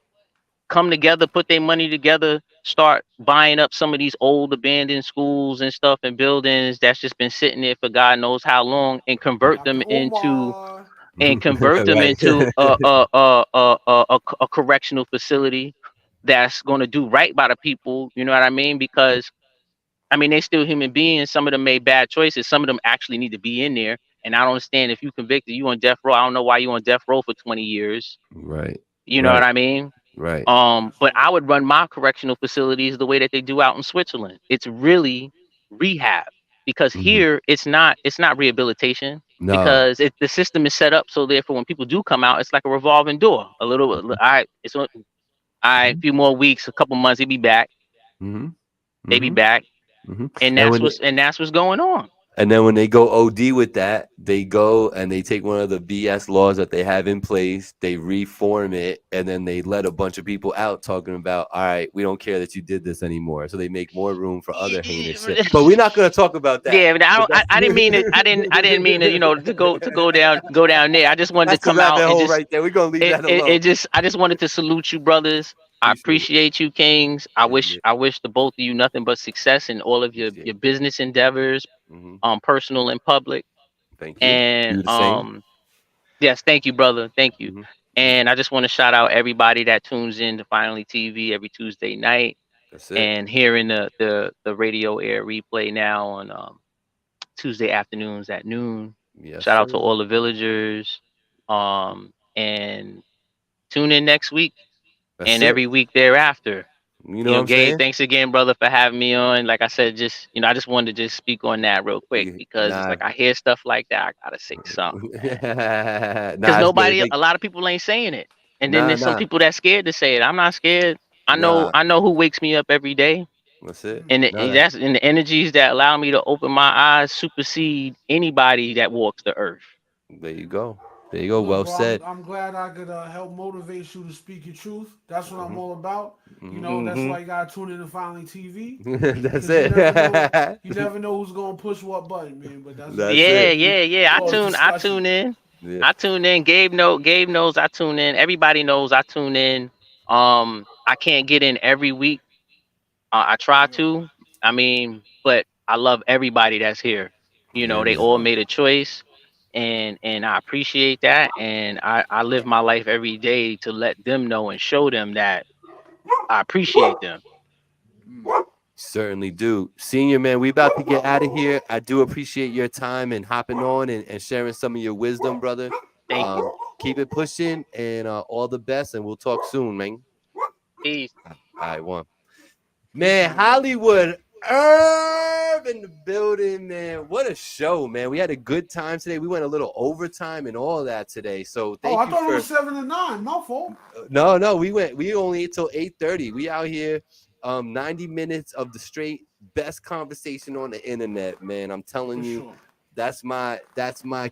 S7: Come together, put their money together, start buying up some of these old abandoned schools and stuff and buildings that's just been sitting there for God knows how long, and convert
S5: Dr.
S7: them into
S5: Omar.
S4: Right.
S7: a correctional facility that's going to do right by the people. You know what I mean? Because I mean, they're still human beings. Some of them made bad choices. Some of them actually need to be in there. And I don't understand, if you convicted, you on death row. I don't know why you on death row for 20 years.
S4: Right.
S7: You know what
S4: Right.
S7: I mean?
S4: Right.
S7: But I
S5: Absolutely.
S7: would run my correctional facilities the way that they do out in Switzerland. It's really rehab, because
S4: Mhm.
S7: here it's not rehabilitation,
S4: No.
S7: because the system is set up so therefore when people do come out, it's like a revolving door. All right, all right, a
S4: Mhm.
S7: few more weeks, a couple months, they be back.
S4: Mhm.
S7: They be
S4: Mhm.
S7: back,
S4: Mhm.
S7: and
S4: And
S7: that's
S4: when
S7: what's going on.
S4: And then when they go OD with that, they go and they take one of the BS laws that they have in place, they reform it, and then they let a bunch of people out talking about, all right, we don't care that you did this anymore. So they make more room for other heinous shit. But we're not going to talk about that.
S7: Yeah, but I didn't mean it. I didn't mean it. Go down there. I just wanted
S4: That's
S7: to come
S4: the rabbit
S7: out and
S4: hole
S7: just
S4: right there. We're going to leave that alone.
S7: I just wanted to salute you, brothers. I appreciate you, Kings. I wish the both of you nothing but success in all of your business endeavors, personal and public.
S4: Thank you.
S7: And
S4: Do the same.
S7: yes, thank you, brother. Thank you. And I just want to shout out everybody that tunes in to Finally TV every Tuesday night.
S4: That's it.
S7: And hearing the radio air replay now on Tuesday afternoons at noon.
S4: Yes,
S7: Shout out to all the villagers. And tune in next week and every week thereafter.
S4: You know what I'm
S7: Gabe,
S4: saying?
S7: thanks again, brother, for having me on. Like I said, I just wanted to just speak on that real quick because it's like I hear stuff like that. I gotta say something. Because a lot of people ain't saying it. And then there's some people that's scared to say it. I'm not scared. I know who wakes me up every day.
S4: That's it.
S7: And the energies that allow me to open my eyes supersede anybody that walks the earth.
S4: There you go. There you go. Look, well said.
S5: I'm glad I could help motivate you to speak your truth. That's what I'm all about. You know, that's why you gotta tune in to Finally TV.
S4: That's it.
S5: You never know who's gonna push what button, man. But that's
S7: yeah. I tune in. Yeah. I tune in. Gabe knows I tune in. Everybody knows I tune in. I can't get in every week. I try to. I mean, but I love everybody that's here. You know, they all made a choice. And I appreciate that, and I live my life every day to let them know and show them that I appreciate them.
S4: Certainly do. Senior man, we about to get out of here. I do appreciate your time and hopping on and sharing some of your wisdom, brother.
S7: Thank you.
S4: Keep it pushing and all the best, and we'll talk soon, man.
S7: Peace.
S4: All right, one. Man, Hollywood Irv in the building, man. What a show, man. We had a good time today. We went a little overtime and all that today. So thank you.
S5: I thought it was 7 to 9. My fault.
S4: No, we only until 8:30. We out here 90 minutes of the straight best conversation on the internet, man. I'm telling you, that's my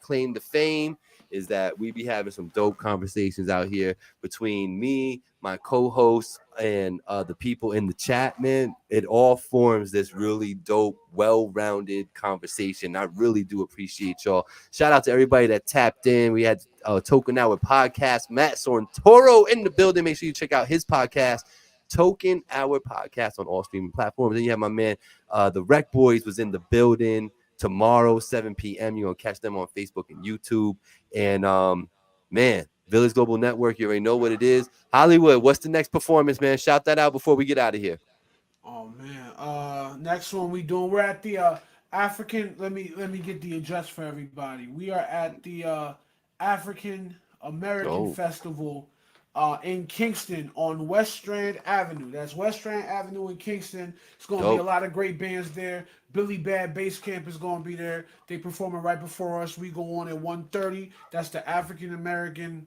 S4: claim to fame, is that we be having some dope conversations out here between me, my co-hosts, and the people in the chat, man. It all forms this really dope, well-rounded conversation. I really do appreciate y'all. Shout out to everybody that tapped in. We had Talkin Hour podcast, Matt Sorrentoro in the building. Make sure you check out his podcast, Talkin Hour podcast, on all streaming platforms. Then you have my man, the Rec Boys was in the building tomorrow, 7 p.m. You're going to catch them on Facebook and YouTube. And, man, Village Global Network, you already know what it is. Hollywood, what's the next performance, man? Shout that out before we get out of here.
S5: Oh, man. Next one we're at the African, let me get the address for everybody. We are at the African American Festival in Kingston on West Strand Avenue. That's West Strand Avenue in Kingston. It's going to be a lot of great bands there. Billy Bad Bass Camp is going to be there. They performing right before us. We go on at 1:30. That's the African American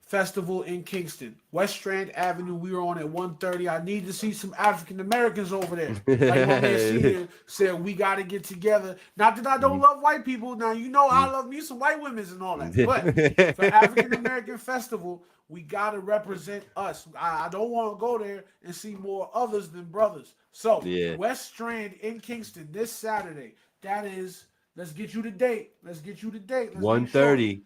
S5: Festival in Kingston. West Strand Avenue. We are on at 1:30. I need to see some African Americans over there. Like my man Senior said, we got to get together. Not that I don't love white people. Now, you know I love me some white women and all that. But for African American Festival, we got to represent us. I don't want to go there and see more others than brothers. So, West Strand in Kingston this Saturday. That is, let's get you the date.
S4: 1:30.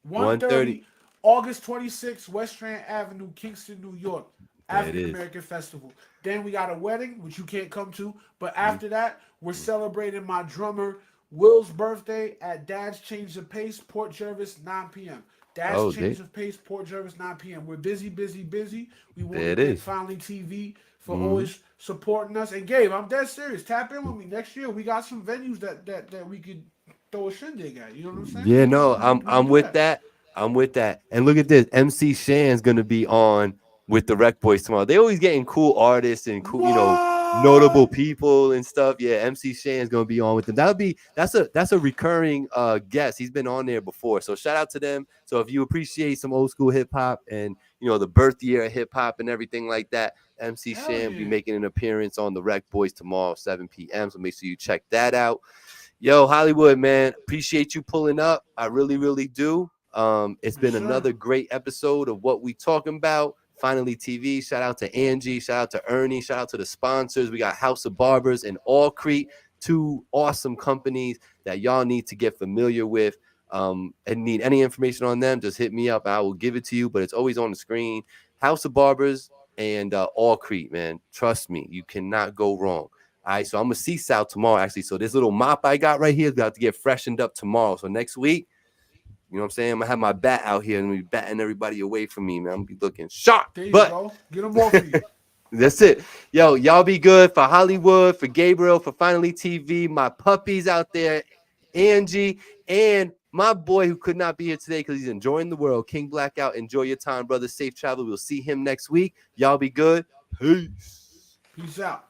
S5: 1:30. August 26th, West Strand Avenue, Kingston, New York. African American Festival. Then we got a wedding, which you can't come to. But after that, we're celebrating my drummer Will's birthday at Dad's Change of Pace, Port Jervis, 9 p.m. Dad's Change of Pace, Port Jervis, 9 p.m. We're busy. We want to thank Finally TV for always supporting us. And Gabe, I'm dead serious. Tap in with me next year. We got some venues that we could throw a shindig at. You know what I'm saying?
S4: Yeah, no, I'm with that. I'm with that. And look at this. MC Shan's going to be on with the Rec Boys tomorrow. They always getting cool artists and cool, notable people and stuff. Yeah, MC Shan's going to be on with them. That's a recurring guest. He's been on there before. So shout out to them. So if you appreciate some old school hip hop and, the birth year of hip hop and everything like that, MC Shan will be making an appearance on the Rec Boys tomorrow, 7 p.m. So make sure you check that out. Yo, Hollywood, man, appreciate you pulling up. I really, really do. It's been another great episode of what we talking about. Finally TV. Shout out to Angie. Shout out to Ernie. Shout out to the sponsors. We got House of Barbers and All Crete, two awesome companies that y'all need to get familiar with. And need any information on them, just hit me up. I will give it to you, but it's always on the screen. House of Barbers and All Crete, man. Trust me, you cannot go wrong. All right, so I'm gonna see Sal tomorrow, actually. So this little mop I got right here is about to get freshened up tomorrow. So next week, you know what I'm saying? I'm gonna have my bat out here and be batting everybody away from me, man. I'm gonna be looking sharp.
S5: There you go. Get them off of you.
S4: That's it. Yo, y'all be good for Hollywood, for Gabriel, for Finally TV, my puppies out there, Angie, and my boy who could not be here today because he's enjoying the world. King Blackout. Enjoy your time, brother. Safe travel. We'll see him next week. Y'all be good. Peace.
S5: Peace out.